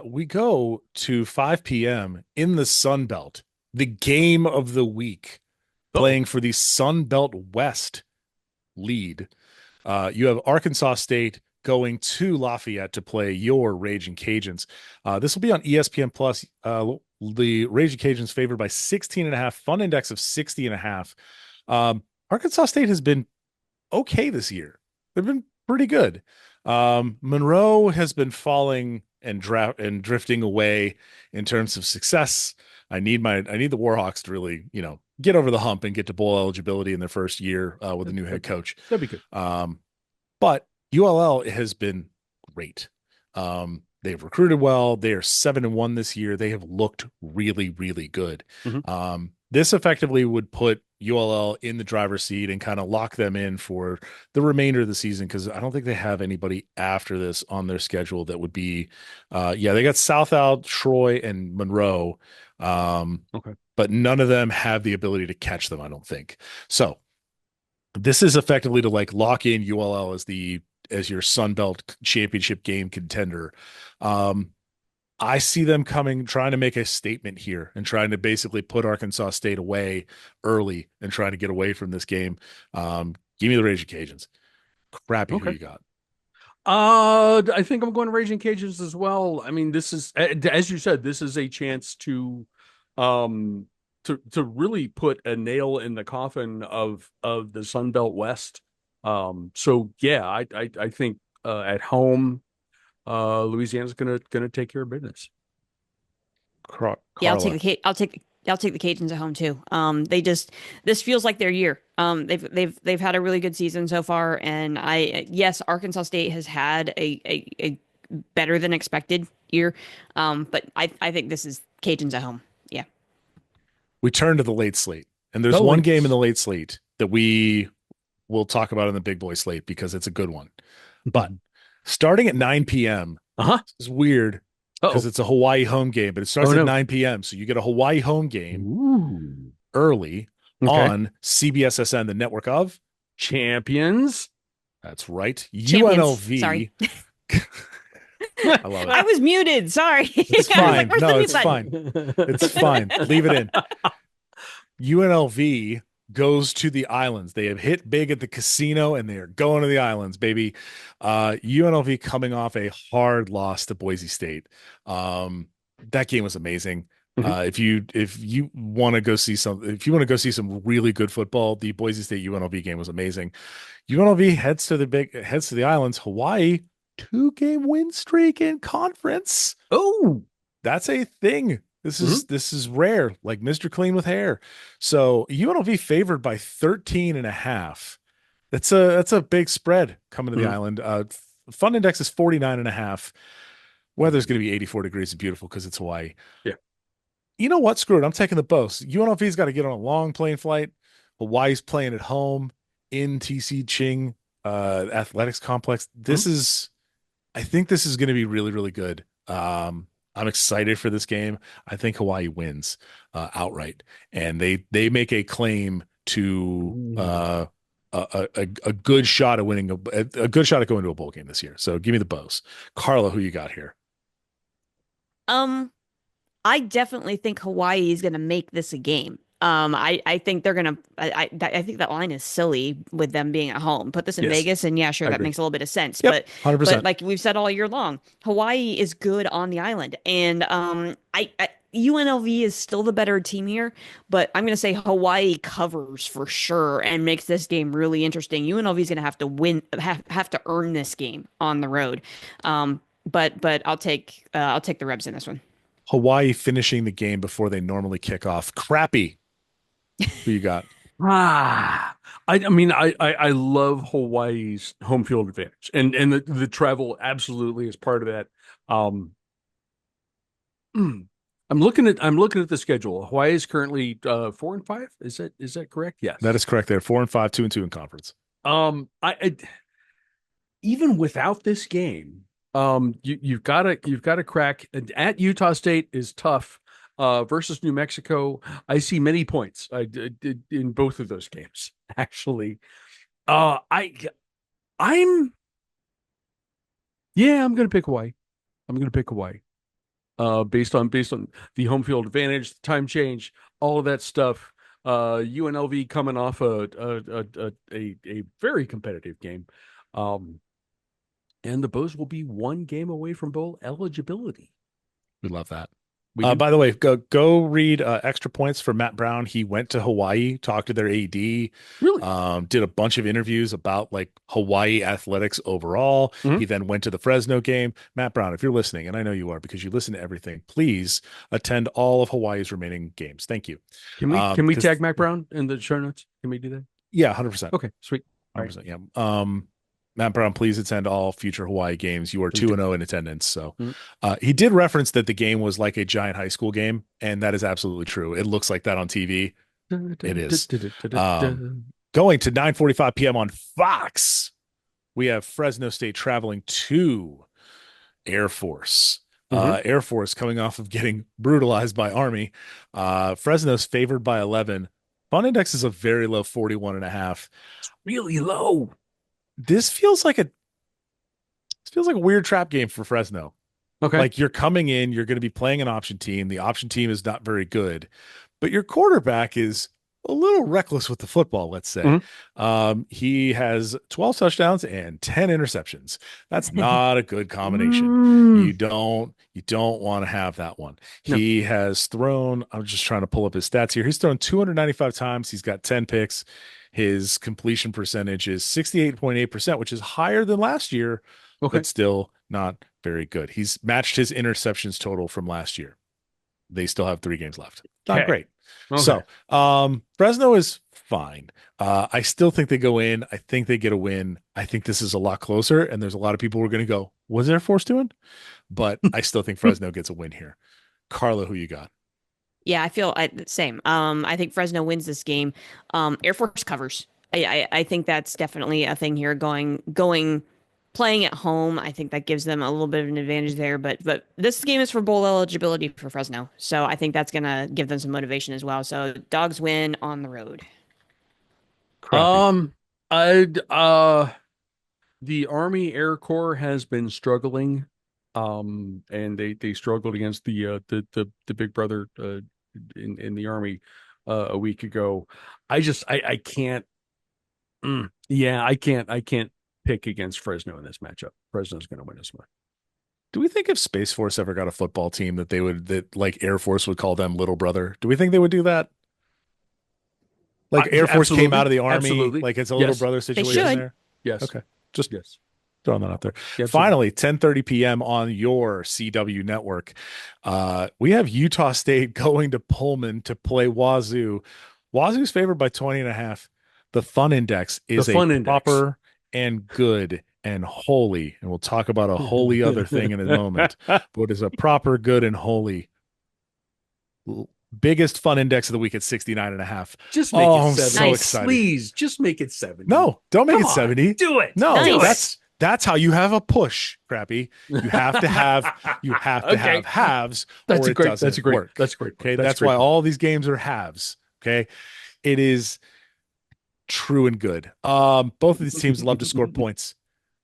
We go to 5 p.m. in the Sun Belt, the game of the week, playing for the Sun Belt West lead. You have Arkansas State going to Lafayette to play your Raging Cajuns. This will be on ESPN Plus. The Raging Cajuns favored by 16.5, fun index of 60.5. Arkansas State has been okay this year. They've been pretty good. Monroe has been falling and drifting away in terms of success. I need the Warhawks to really, get over the hump and get to bowl eligibility in their first year with a new head coach. That'd be good. But ULL has been great. They've recruited well. They are 7-1 this year. They have looked really, really good. Mm-hmm. This effectively would put ULL in the driver's seat and kind of lock them in for the remainder of the season, because I don't think they have anybody after this on their schedule that would be they got South Al, Troy, and Monroe. Okay. But none of them have the ability to catch them, I don't think. So this is effectively to like lock in ULL as your Sun Belt championship game contender. I see them trying to make a statement here and trying to basically put Arkansas State away early and trying to get away from this game. Give me the Raging Cajuns. Crappy, Okay. who you got? I think I'm going to Raging Cajuns as well. I mean, this is, as you said, this is a chance to really put a nail in the coffin of the Sun Belt West. So yeah, I think at home, Louisiana's gonna take care of business. Carla. Yeah, I'll take the Cajuns at home too. This feels like their year. They've had a really good season so far, and yes, Arkansas State has had a better than expected year. But I think this is Cajuns at home. Yeah. We turn to the late slate, and there's one game in the late slate that we will talk about in the big boy slate because it's a good one. But starting at 9 p.m. is weird because it's a Hawaii home game, but it starts at 9 p.m. So you get a Hawaii home game early on CBSSN, the network of Champions. That's right. Champions. UNLV. Sorry. I love it. I was muted. Sorry. It's fine. No, it's fine. It's fine. Leave it in. UNLV goes to the islands. They have hit big at the casino and they are going to the islands, baby. UNLV coming off a hard loss to Boise State. That game was amazing. If you want to go see some really good football, the Boise State UNLV game was amazing. UNLV heads to the islands. Hawaii, 2-game win streak in conference. Oh, that's a thing. This is rare, like Mr. Clean with hair. So UNLV favored by 13.5. That's a big spread coming to the island. Fun index is 49.5. Weather's going to be 84 degrees and beautiful because it's Hawaii. Yeah. You know what? Screw it. I'm taking the Bows. UNLV's got to get on a long plane flight. Hawaii's playing at home in TC Ching Athletics Complex. I think this is going to be really, really good. I'm excited for this game. I think Hawaii wins outright, and they make a claim to a good shot at winning a good shot at going to a bowl game this year. So give me the Bows. Carla, who you got here? I definitely think Hawaii is going to make this a game. I think they're gonna. I think that line is silly with them being at home. Put this in Vegas, and yeah, sure, that makes a little bit of sense. Yep, 100%. But like we've said all year long, Hawaii is good on the island, and UNLV is still the better team here. But I'm gonna say Hawaii covers for sure and makes this game really interesting. UNLV is gonna have to have to earn this game on the road. But I'll take the Rebs in this one. Hawaii finishing the game before they normally kick off. Crappy. Who you got? I mean, I love Hawaii's home field advantage, and the travel absolutely is part of that. I'm looking at the schedule. Hawaii is currently 4-5. Is that correct? Yes, that is correct. They're 4-5, 2-2 in conference. I even without this game, you've got to crack at Utah State is tough. Versus New Mexico, I see many points. I did in both of those games, actually. I'm going to pick Hawaii. Based on the home field advantage, the time change, all of that stuff. UNLV coming off a very competitive game, and the Bows will be one game away from bowl eligibility. We love that. We do. By the way, go read Extra Points for Matt Brown. He went to Hawaii, talked to their AD, Really? did a bunch of interviews about like Hawaii athletics overall. He then went to the Fresno game. Matt Brown, if you're listening, and I know you are because you listen to everything, please attend all of Hawaii's remaining games. Thank you. Can we tag Mac Brown in the show notes? Can we do that? Yeah, 100%. Okay, sweet. 100%. Yeah. Matt Brown, please attend all future Hawaii games. You are 2-0 in attendance. So he did reference that the game was like a giant high school game, and that is absolutely true. It looks like that on TV. It is. Going to 9:45 p.m. on Fox, we have Fresno State traveling to Air Force. Air Force coming off of getting brutalized by Army. Fresno's favored by 11. Fun index is a very low 41.5. It's really low. This feels like a weird trap game for Fresno. Okay. Like you're coming in, you're going to be playing an option team. The option team is not very good, but your quarterback is a little reckless with the football, let's say. He has 12 touchdowns and 10 interceptions. That's not a good combination. You don't want to have that one. No. He has thrown, I'm just trying to pull up his stats here. He's thrown 295 times. He's got 10 picks. His completion percentage is 68.8%, which is higher than last year, but still not very good. He's matched his interceptions total from last year. They still have 3 games left. Not great. So Fresno is fine. I still think they go in. I think they get a win. I think this is a lot closer, and there's a lot of people who are going to go, what's Air Force doing? But I still think Fresno gets a win here. Carla, who you got? Yeah, I feel the same. I think Fresno wins this game. Air Force covers. I think that's definitely a thing here. Playing at home, I think that gives them a little bit of an advantage there. But this game is for bowl eligibility for Fresno, so I think that's gonna give them some motivation as well. So Dogs win on the road. Crappy. The Army Air Corps has been struggling, and they struggled against the Big Brother in the Army a week ago. I can't. I can't pick against Fresno in this matchup. Fresno's going to win this one. Do we think if Space Force ever got a football team that like Air Force would call them little brother? Do we think they would do that? Like Air Force came out of the Army, like it's a little brother situation there? Yes. Okay. Just throwing that out there. Yeah, finally, 10:30 p.m. on your CW network. We have Utah State going to Pullman to play Wazoo. Wazoo's favored by 20.5. The fun index is proper and good and holy. And we'll talk about a holy other thing in a moment. But it is a proper, good, and holy. Biggest fun index of the week at 69.5. Just make it 70. I'm so excited. Please, just make it 70. No, don't make it 70. Do it. No, nice. That's how you have a push, Crappy. You have to have have halves. That's or a great. It doesn't that's a great. work. That's great. Okay, that's why all these games are halves. Okay, it is true and good. Both of these teams love to score points.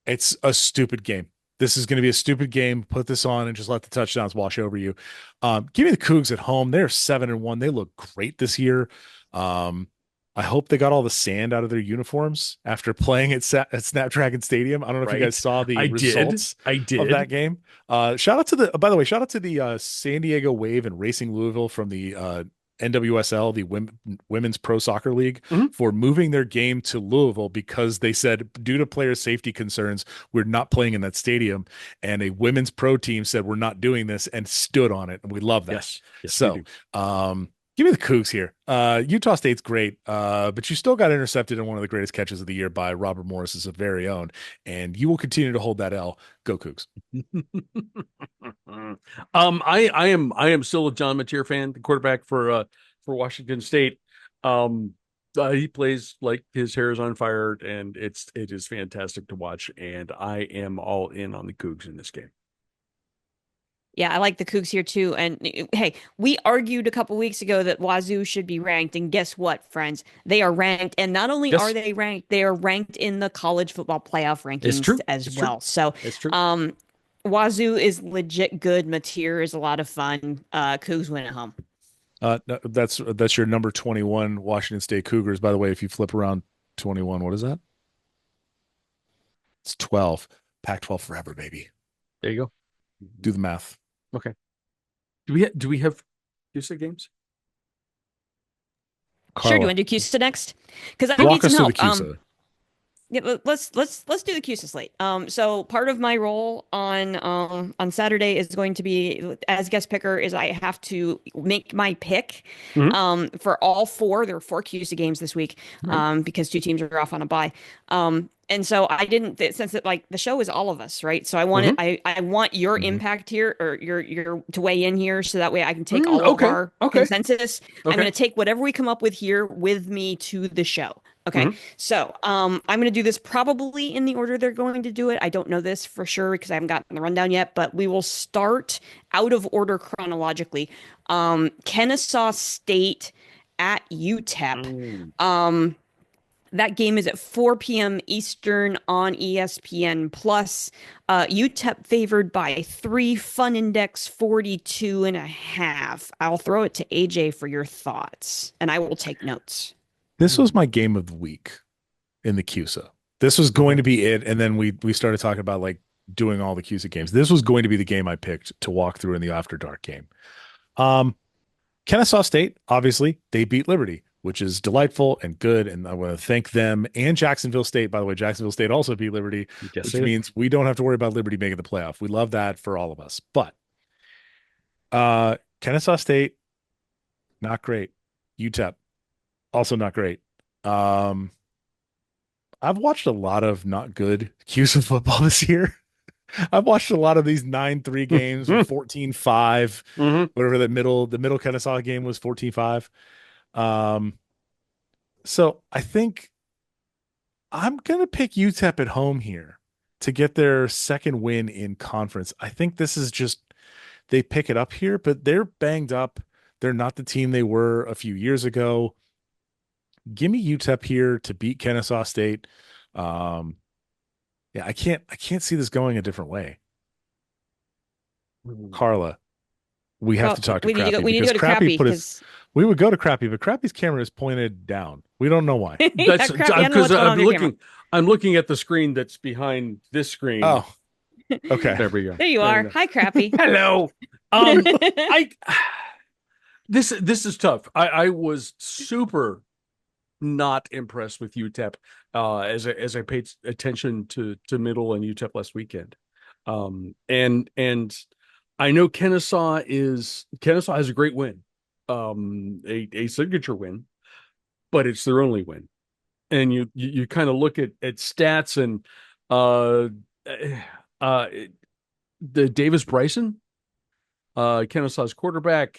It's a stupid game. This is going to be a stupid game. Put this on and just let the touchdowns wash over you. Give me the Cougs at home. They're 7-1. They look great this year. I hope they got all the sand out of their uniforms after playing at Snapdragon Stadium. I don't know if you guys saw the results of that game. Shout out to the San Diego Wave and Racing Louisville from the NWSL, the Women's Pro Soccer League, for moving their game to Louisville because they said, due to player safety concerns, we're not playing in that stadium. And a women's pro team said, we're not doing this, and stood on it. And we love that. Yes, so, give me the Cougs here. Utah State's great, but you still got intercepted in one of the greatest catches of the year by Robert Morris's very own, and you will continue to hold that L. Go Cougs. I am still a John Mateer fan, the quarterback for Washington State. He plays like his hair is on fire, and it is fantastic to watch. And I am all in on the Cougs in this game. Yeah, I like the Cougs here too. And hey, we argued a couple weeks ago that Wazoo should be ranked, and guess what, friends? They are ranked, and not only are they ranked, they are ranked in the college football playoff rankings as well. So, it's true. Wazoo is legit good. Mateer is a lot of fun. Cougs win at home. No, that's your number 21 Washington State Cougars. By the way, if you flip around 21, what is that? It's 12. Pac-12 forever, baby. There you go. Do the math. Okay. Do we have CUSA games? Sure. Do you Carla, want to do CUSA next? Because I walk need us some through the help. CUSA. Yeah, let's do the CUSA slate. So part of my role on Saturday is going to be as guest picker is I have to make my pick Mhm. for all four. There are four CUSA games this week Right. because two teams are off on a bye. And so I didn't since it like the show is all of us, right? So I want it. Mhm. I want your Mhm. impact here or your to weigh in here so that way I can take all of Okay. our Okay. consensus. I'm Okay. going to take whatever we come up with here with me to the show. Okay. Mhm. So, I'm going to do this probably in the order they're going to do it. I don't know this for sure because I haven't gotten the rundown yet, but we will start out of order chronologically. Kennesaw State at UTEP. Mm. That game is at 4 p.m. Eastern on ESPN Plus. UTEP favored by 3, Fun Index 42.5. I'll throw it to AJ for your thoughts, and I will take notes. This was my game of the week in the CUSA. This was going to be it, and then we started talking about like doing all the CUSA games. This was going to be the game I picked to walk through in the After Dark game. Kennesaw State, obviously, they beat Liberty, which is delightful and good, and I want to thank them and Jacksonville State. By the way, Jacksonville State also beat Liberty, Yes, which it is. means we don't have to worry about Liberty making the playoff. We love that for all of us. But Kennesaw State, not great. UTEP, also not great. I've watched a lot of not good CUSA football this year. I've watched a lot of these 9-3 games, 14-5, Mhm. whatever the middle Kennesaw game was 14-5. So I think I'm gonna pick UTEP at home here to get their second win in conference. I think this is just they pick it up here, but they're banged up. They're not the team they were a few years ago. Give me UTEP here to beat Kennesaw State. Yeah, I can't see this going a different way. Carla, we have to talk to We need to Crappy we need to because go to Crappy Crappy put his. because We would go to Crappy, but Crappy's camera is pointed down. We don't know why. That's Crappy. I don't know because what's going on I'm with your camera. looking. I'm looking at the screen that's behind this screen. Oh, okay. There we go. There you are. Hi, Crappy. Hello. I this is tough. I was super not impressed with UTEP as I paid attention to Middle and UTEP last weekend. And I know Kennesaw has a great win. A signature win, but it's their only win. And you kind of look at stats and uh uh the Davis Bryson, Kennesaw's quarterback,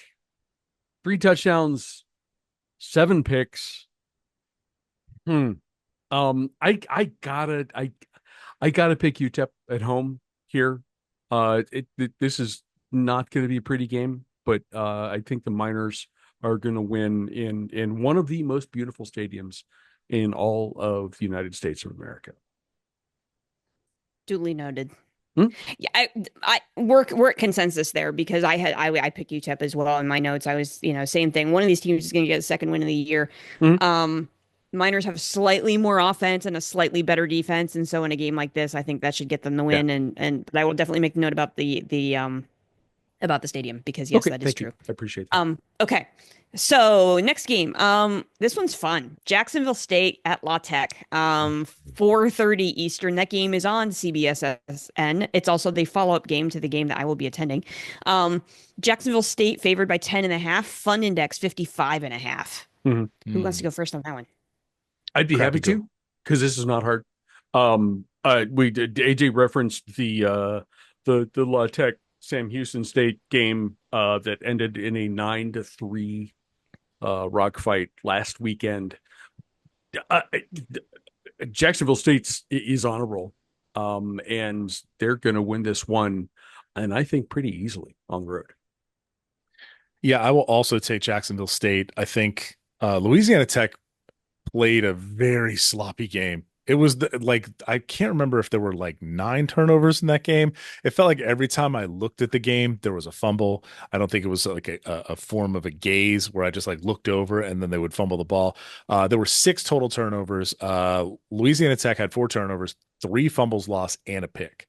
3 touchdowns, 7 picks. I gotta pick UTEP at home here. This is not going to be a pretty game, but I think the Miners are going to win in one of the most beautiful stadiums in all of the United States of America. Duly noted. Hmm? Yeah, we're at consensus there because I picked UTEP as well in my notes. I was, same thing. One of these teams is going to get a second win of the year. Mhm. Miners have slightly more offense and a slightly better defense, and so in a game like this, I think that should get them the win. But I will definitely make note about the stadium because yes, Okay, that is thank true. you. I appreciate that. Okay. So next game. This one's fun. Jacksonville State at La Tech. 4:30 Eastern. That game is on CBSSN. It's also the follow-up game to the game that I will be attending. Jacksonville State favored by 10.5. Fun Index 55.5. Who wants to go first on that one? I'd be happy to, because this is not hard. We did AJ referenced the La Tech Sam Houston State game that ended in a 9-3 rock fight last weekend. Jacksonville State is on a roll, and they're going to win this one, and I think pretty easily on the road. Yeah, I will also take Jacksonville State. I think Louisiana Tech played a very sloppy game. It was I can't remember if there were like 9 turnovers in that game. It felt like every time I looked at the game, there was a fumble. I don't think it was like a form of a gaze where I just like looked over and then they would fumble the ball. There were 6 total turnovers. Louisiana Tech had 4 turnovers, 3 fumbles lost, and a pick.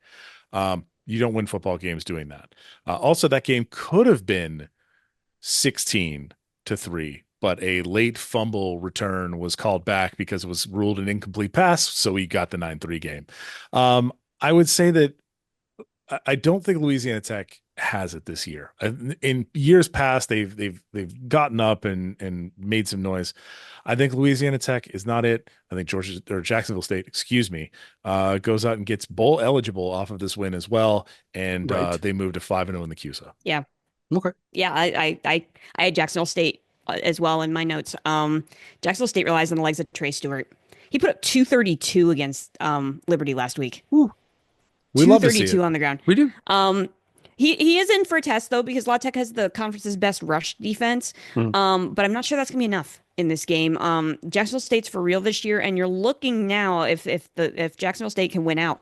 You don't win football games doing that. Also, that game could have been 16-3, but a late fumble return was called back because it was ruled an incomplete pass, so we got the 9-3 game. I would say that I don't think Louisiana Tech has it this year. In years past, they've gotten up and made some noise. I think Louisiana Tech is not it. I think Jacksonville State, excuse me, goes out and gets bowl eligible off of this win as well, and they move to 5-0 in the CUSA. Yeah. Okay. Yeah, I had Jacksonville State as well in my notes. Jacksonville State relies on the legs of Trey Stewart. He put up 232 against Liberty last week. Ooh. We love to see 232 it. on the ground. We do. He is in for a test though, because La Tech has the conference's best rush defense. But I'm not sure that's gonna be enough in this game. Jacksonville State's for real this year, and you're looking now if Jacksonville State can win out,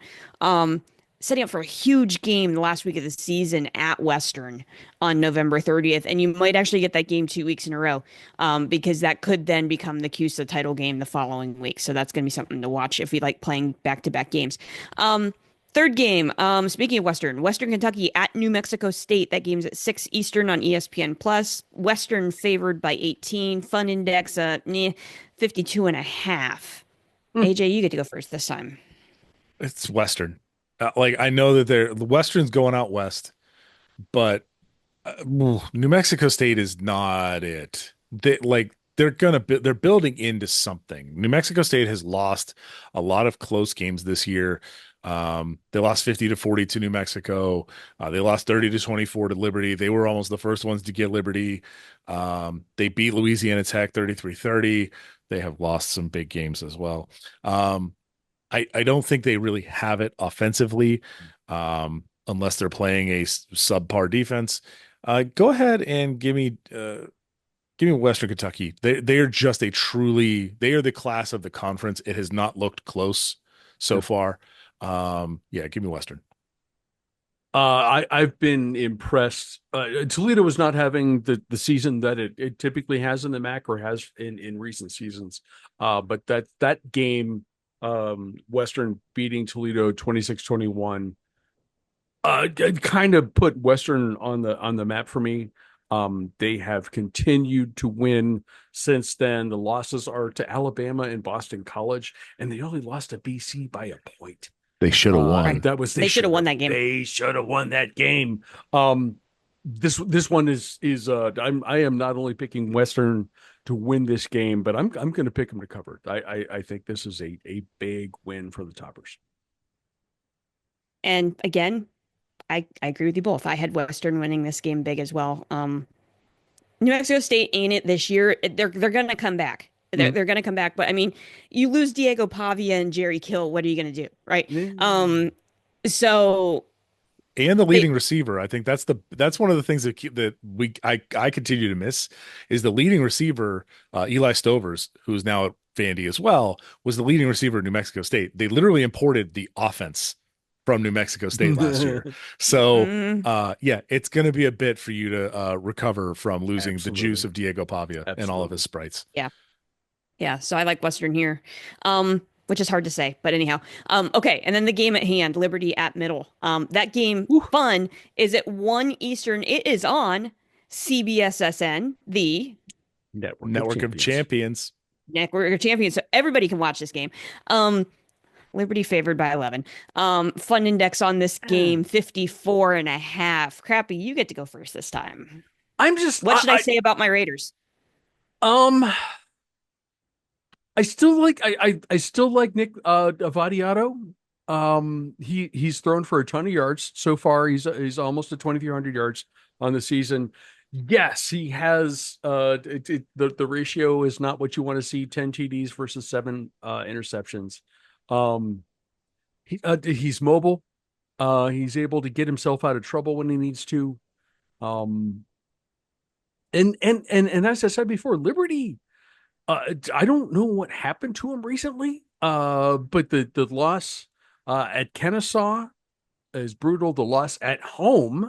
setting up for a huge game the last week of the season at Western on November 30th, and you might actually get that game 2 weeks in a row, because that could then become the CUSA title game the following week. So that's gonna be something to watch if we like playing back-to-back games. Third game, speaking of Western Kentucky at New Mexico State. That game's at 6 Eastern on ESPN Plus. Western favored by 18. Fun index 52.5. AJ, you get to go first this time. It's Western. I know that the Western's going out west, but New Mexico State is not it. They're building into something. New Mexico State has lost a lot of close games this year. They lost 50-40 to New Mexico. They lost 30-24 to Liberty. They were almost the first ones to get Liberty. They beat Louisiana Tech 33-30. They have lost some big games as well. I don't think they really have it offensively, unless they're playing a subpar defense. Go ahead and give me Western Kentucky. They are just they are the class of the conference. It has not looked close so far. Give me Western. I've been impressed. Toledo was not having the season that it typically has in the MAC or has in recent seasons. But that game, Western beating Toledo 26-21, it kind of put Western on the map for me. They have continued to win since then. The losses are to Alabama and Boston College, and they only lost to BC by a point. They should have won. They should have won that game. They should have won that game. This one is I am not only picking Western to win this game, but I'm going to pick them to cover it. I think this is a big win for the Toppers. And again, I agree with you both. I had Western winning this game big as well. New Mexico State ain't it this year. They're going to come back. They're going to come back. But I mean, you lose Diego Pavia and Jerry Kill. What are you going to do? Right. So. And the leading receiver. I think that's one of the things that I continue to miss is the leading receiver, Eli Stovers, who's now at Vandy as well, was the leading receiver at New Mexico State. They literally imported the offense from New Mexico State last year. So, it's going to be a bit for you to recover from losing the juice of Diego Pavia and all of his sprites. Yeah. Yeah. So I like Western here, which is hard to say. But anyhow, okay. And then the game at hand, Liberty at Middle. That game, fun, is at 1 Eastern. It is on CBSSN, the Network of Champions. Network of Champions. So everybody can watch this game. Liberty favored by 11. Fun index on this game, 54.5. Crappy, you get to go first this time. What should I say about my Raiders? I still like Nick Avadiato. He's thrown for a ton of yards so far. He's almost at 2,300 yards on the season. Yes, he has. The ratio is not what you want to see: 10 TDs versus 7 interceptions. He's mobile. He's able to get himself out of trouble when he needs to. And as I said before, Liberty. I don't know what happened to him recently. But the loss at Kennesaw is brutal. The loss at home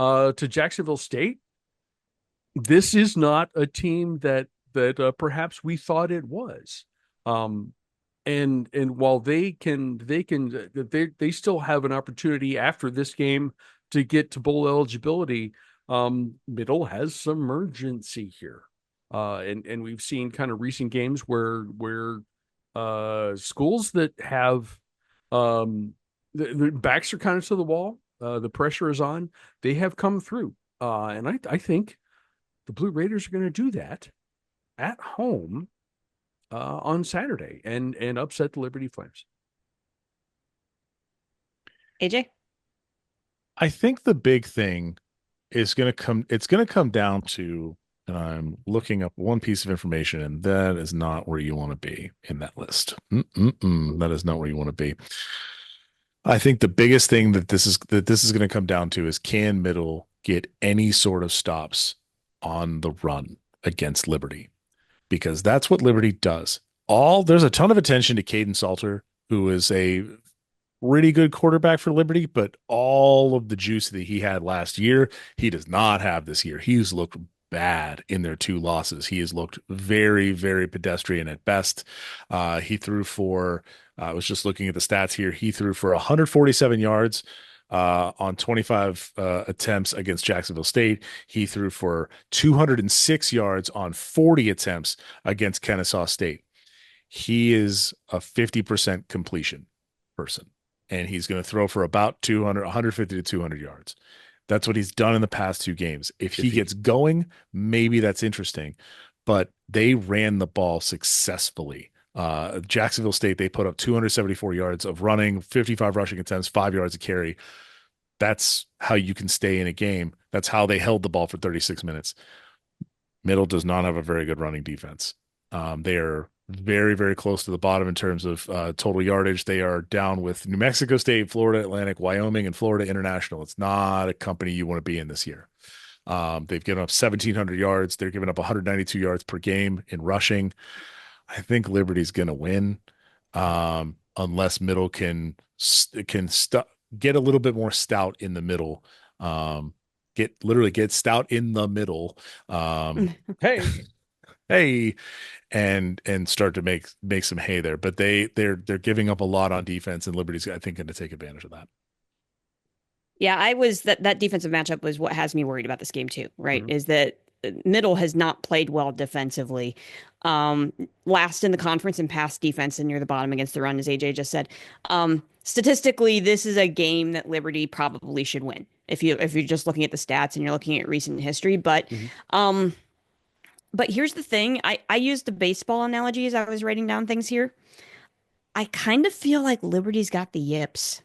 to Jacksonville State. This is not a team that perhaps we thought it was. And while they still have an opportunity after this game to get to bowl eligibility. Middle has some urgency here. And we've seen kind of recent games where schools that have the backs are kind of to the wall, the pressure is on, they have come through. And I think the Blue Raiders are going to do that at home on Saturday and upset the Liberty Flames. AJ? I think the big thing is going to come down to, and I'm looking up one piece of information, and that is not where you want to be in that list. That is not where you want to be. I think the biggest thing that this is going to come down to is, can Middle get any sort of stops on the run against Liberty? Because that's what Liberty does. There's a ton of attention to Caden Salter, who is a pretty good quarterback for Liberty, but all of the juice that he had last year, he does not have this year. He's looked bad in their 2 losses. He has looked very, very pedestrian at best. He threw for, I was just looking at the stats here, he threw for 147 yards on 25 attempts against Jacksonville State. He threw for 206 yards on 40 attempts against Kennesaw State. He is a 50% completion person, and he's going to throw for about 150 to 200 yards. That's what he's done in the past 2 games. If he gets going, maybe that's interesting, but they ran the ball successfully. Jacksonville State, they put up 274 yards of running, 55 rushing attempts, 5 yards a carry. That's how you can stay in a game. That's how they held the ball for 36 minutes. Middle does not have a very good running defense. They are very, very close to the bottom in terms of total yardage. They are down with New Mexico State, Florida Atlantic, Wyoming, and Florida International. It's not a company you want to be in this year. They've given up 1,700 yards. They're giving up 192 yards per game in rushing. I think Liberty's going to win unless Middle can get a little bit more stout in the middle. Get stout in the middle. Hey, and start to make some hay there. But they're giving up a lot on defense, and Liberty's, I think, going to take advantage of that. Yeah, that defensive matchup was what has me worried about this game too, right? Mm-hmm. Is that Middle has not played well defensively. Last in the conference in pass defense and near the bottom against the run, as AJ just said. Statistically, this is a game that Liberty probably should win if you're just looking at the stats and you're looking at recent history. But but here's the thing. I used the baseball analogy as I was writing down things here. I kind of feel like Liberty's got the yips.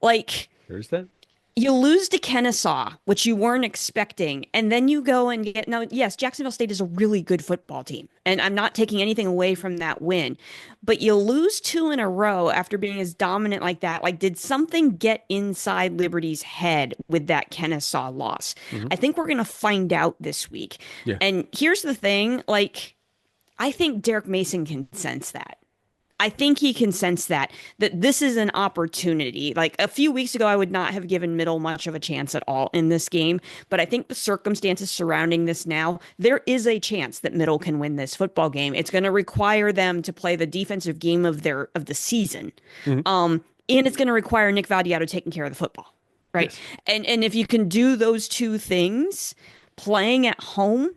Like, there's that. You lose to Kennesaw, which you weren't expecting, and then you go and get, now, yes, Jacksonville State is a really good football team, and I'm not taking anything away from that win, but you lose 2 in a row after being as dominant like that. Like, did something get inside Liberty's head with that Kennesaw loss? I think we're going to find out this week. Yeah. And here's the thing, like, I think Derek Mason can sense that. I think he can sense that this is an opportunity. Like, a few weeks ago, I would not have given Middle much of a chance at all in this game. But I think the circumstances surrounding this now, there is a chance that Middle can win this football game. It's going to require them to play the defensive game of the season. And it's going to require Nick Vadiato taking care of the football. Right. Yes. And if you can do those 2 things playing at home,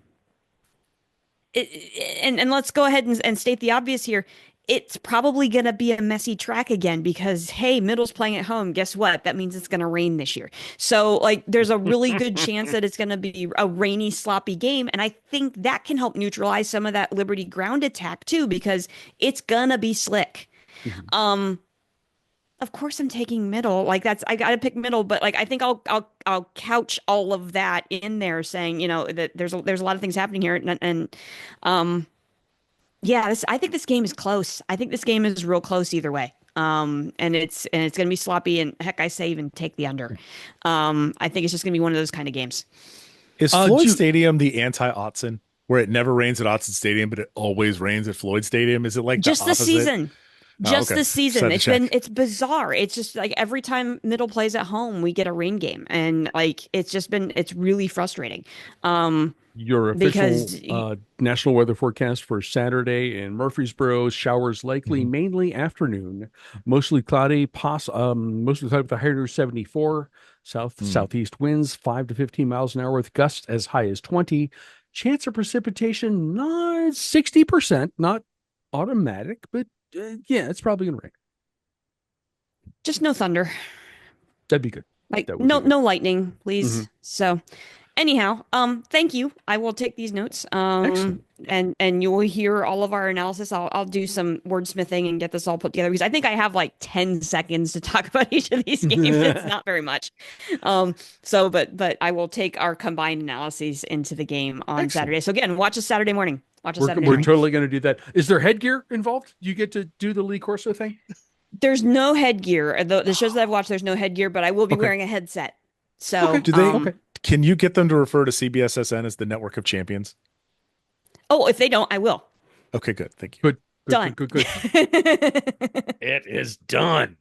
and let's go ahead and state the obvious here. It's probably going to be a messy track again because, hey, Middle's playing at home. Guess what? That means it's going to rain this year. So, like, there's a really good chance that it's going to be a rainy, sloppy game. And I think that can help neutralize some of that Liberty ground attack, too, because it's going to be slick. Of course, I'm taking Middle. Like, I got to pick Middle. But, like, I think I'll couch all of that in there saying, you know, that there's a lot of things happening here. Yeah, I think this game is close. I think this game is real close either way. And it's going to be sloppy. And heck, I say even take the under. I think it's just going to be one of those kind of games. Is Floyd Stadium the anti-Autzen, where it never rains at Autzen Stadium, but it always rains at Floyd Stadium? Is it like just the opposite? This season? Just Okay. this Just season. had to check. It's bizarre. It's just like every time Middle plays at home, we get a rain game. And like it's really frustrating. Your official Because national weather forecast for Saturday in Murfreesboro: showers likely, mainly afternoon, mostly cloudy, mostly cloudy with a high near 74. Southeast winds 5 to 15 miles an hour with gusts as high as 20. Chance of precipitation not 60%, not automatic, but yeah, it's probably gonna rain. just no thunder. That'd be good. Like That would be good. no lightning, please. Mhm. So anyhow, thank you. I will take these notes. Excellent. And you will hear all of our analysis. I'll do some wordsmithing and get this all put together because I think I have like 10 seconds to talk about each of these games. It's not very much. But I will take our combined analyses into the game on Excellent. Saturday. So again, watch us Saturday morning. Watch us Saturday We're morning. totally going to do that. Is there headgear involved? You get to do the Lee Corso thing? There's no headgear. The shows that I've watched, there's no headgear, but I will be wearing a headset. So Okay. Do they? Can you get them to refer to CBSSN as the Network of Champions? Oh, if they don't, I will. Okay, good. Thank you. Good. Done. Good. It is done.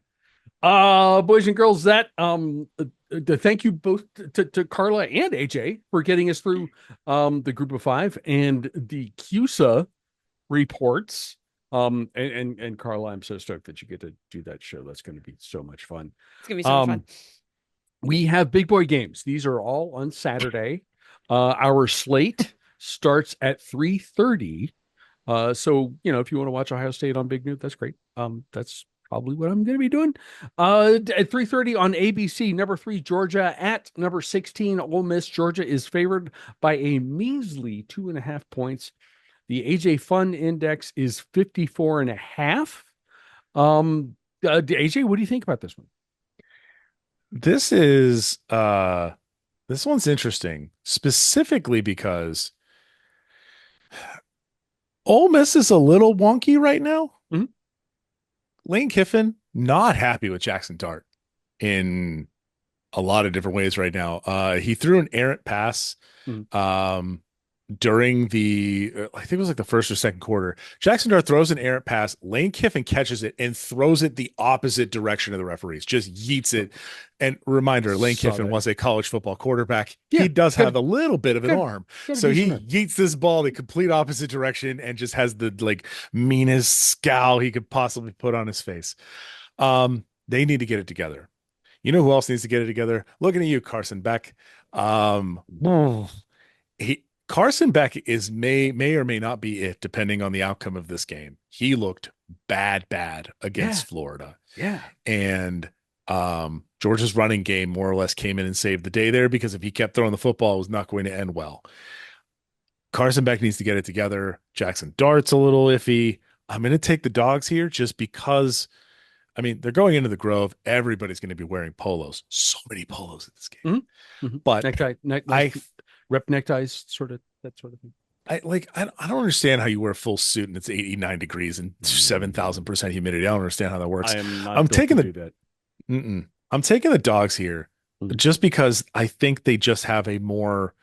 Boys and girls, that thank you both to Carla and AJ for getting us through the group of 5 and the CUSA reports. And Carla, I'm so stoked that you get to do that show. That's going to be so much fun. It's gonna be so much fun. We have big boy games. These are all on Saturday. Our slate starts at 3:30. So, if you want to watch Ohio State on Big Noon, that's great. That's probably what I'm going to be doing. At 3:30 on ABC, number 3, Georgia at number 16, Ole Miss. Georgia is favored by a measly 2.5 points. The AJ Fun Index is 54.5. AJ, what do you think about this one? This one's interesting, specifically because Ole Miss is a little wonky right now. Mm-hmm. Lane Kiffin not happy with Jackson Dart in a lot of different ways right now. He threw an errant pass during the I think it was like the first or second quarter. Jackson Dart throws an errant pass. Lane Kiffin catches it and throws it the opposite direction of the referees. Just yeets it. And reminder, Lane Kiffin was a college football quarterback. Yeah, he does have a little bit of an arm. So he decent yeets this ball the complete opposite direction and just has the meanest scowl he could possibly put on his face. They need to get it together. You know who else needs to get it together? Looking at you, Carson Beck. Carson Beck may or may not be it, depending on the outcome of this game. He looked bad against Florida. Yeah. And Georgia's running game more or less came in and saved the day there, because if he kept throwing the football, it was not going to end well. Carson Beck needs to get it together. Jackson Dart's a little iffy. I'm going to take the dogs here just because, they're going into the Grove. Everybody's going to be wearing polos. So many polos at this game. Mm-hmm. But rep neckties, that sort of thing. I don't understand how you wear a full suit and it's 89 degrees and 7,000% humidity. I don't understand how that works. I'm taking the dogs here just because I think they just have a more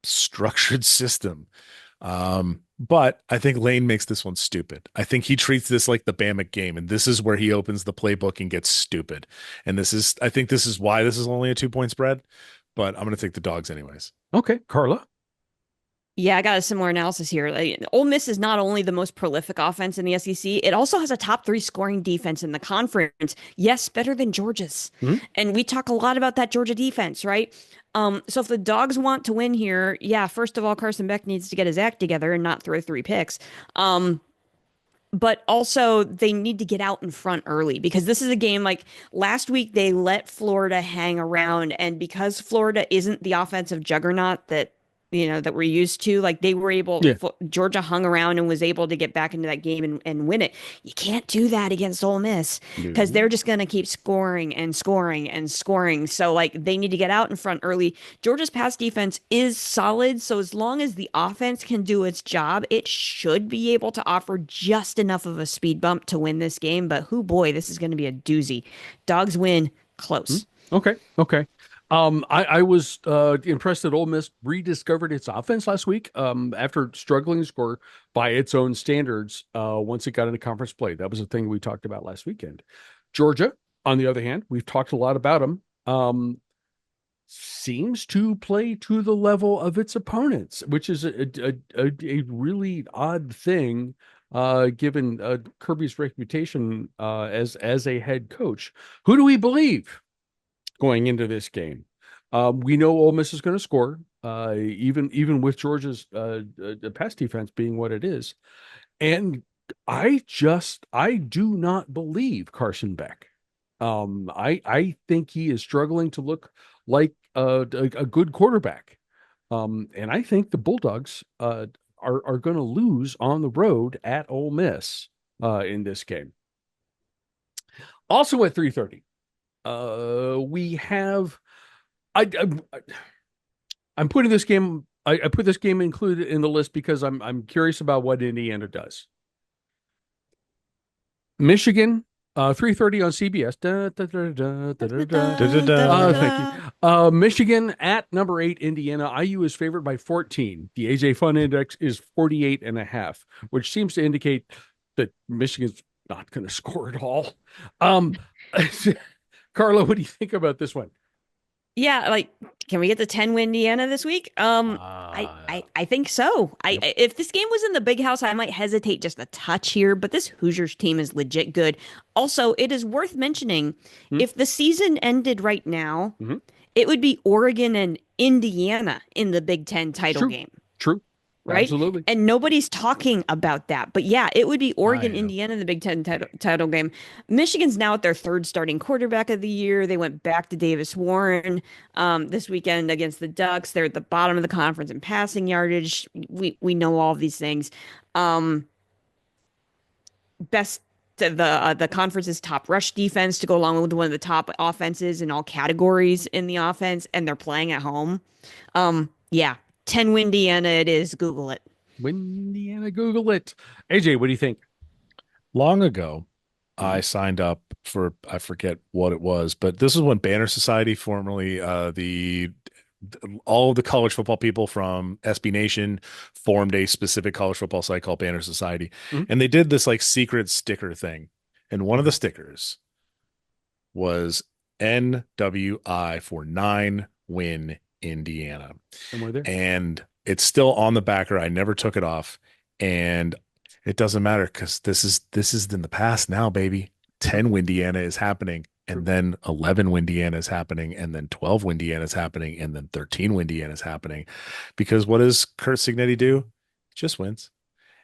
structured system. But I think Lane makes this one stupid. I think he treats this like the Bama game, and this is where he opens the playbook and gets stupid. And I think this is why this is only a 2-point spread, but I'm going to take the dogs anyways. Okay. Carla? Yeah, I got a similar analysis here. Ole Miss is not only the most prolific offense in the SEC, it also has a top 3 scoring defense in the conference. Yes, better than Georgia's. Mm-hmm. And we talk a lot about that Georgia defense, right? So if the dogs want to win here, first of all, Carson Beck needs to get his act together and not throw 3 picks. But also they need to get out in front early, because this is a game like last week they let Florida hang around, and because Florida isn't the offensive juggernaut that we're used to, like they were able, Georgia hung around and was able to get back into that game and win it. You can't do that against Ole Miss, because they're just going to keep scoring and scoring and scoring. So like they need to get out in front early. Georgia's pass defense is solid. So as long as the offense can do its job, it should be able to offer just enough of a speed bump to win this game. But this is going to be a doozy. Dogs win close. Okay. I was impressed that Ole Miss rediscovered its offense last week after struggling to score by its own standards once it got into conference play. That was a thing we talked about last weekend. Georgia, on the other hand, we've talked a lot about them. Seems to play to the level of its opponents, which is a really odd thing given Kirby's reputation as a head coach. Who do we believe going into this game? We know Ole Miss is going to score, even with Georgia's pass defense being what it is, and I do not believe Carson Beck. I think he is struggling to look like a good quarterback. And I think the Bulldogs are going to lose on the road at Ole Miss in this game. Also at 3:30, we have I'm putting this game. I put this game included in the list because I'm curious about what Indiana does. Michigan, 3:30 on CBS. Thank you. Michigan at number 8, Indiana. IU is favored by 14. The AJ Fun Index is 48.5, which seems to indicate that Michigan's not going to score at all. Carla, what do you think about this one? Yeah, like, can we get the 10-win Indiana this week? I think so. If this game was in the big house, I might hesitate just a touch here, but this Hoosiers team is legit good. Also, it is worth mentioning, if the season ended right now, it would be Oregon and Indiana in the Big Ten title game. True. Right? Absolutely. And nobody's talking about that. But yeah, it would be Oregon, Indiana in the Big Ten title game. Michigan's now at their 3rd starting quarterback of the year. They went back to Davis Warren this weekend against the Ducks. They're at the bottom of the conference in passing yardage. We know all of these things. Best the conference's top rush defense to go along with one of the top offenses in all categories in the offense, and they're playing at home. Yeah. 10-win Indiana it is. Google it. Indiana, Google it. AJ, what do you think? Long ago, I signed up for, I forget what it was, but this is when Banner Society, formerly all of the college football people from SB Nation, formed a specific college football site called Banner Society. And they did this like secret sticker thing. And one of the stickers was NWI for 9-win Indiana. And we're there. And it's still on the backer. I never took it off. And it doesn't matter because this is in the past now, baby. 10 Indiana is happening. And then 11 Indiana is happening. And then 12 Indiana is happening. And then 13 Indiana is happening. Because what does Kurt Signetti do? Just wins.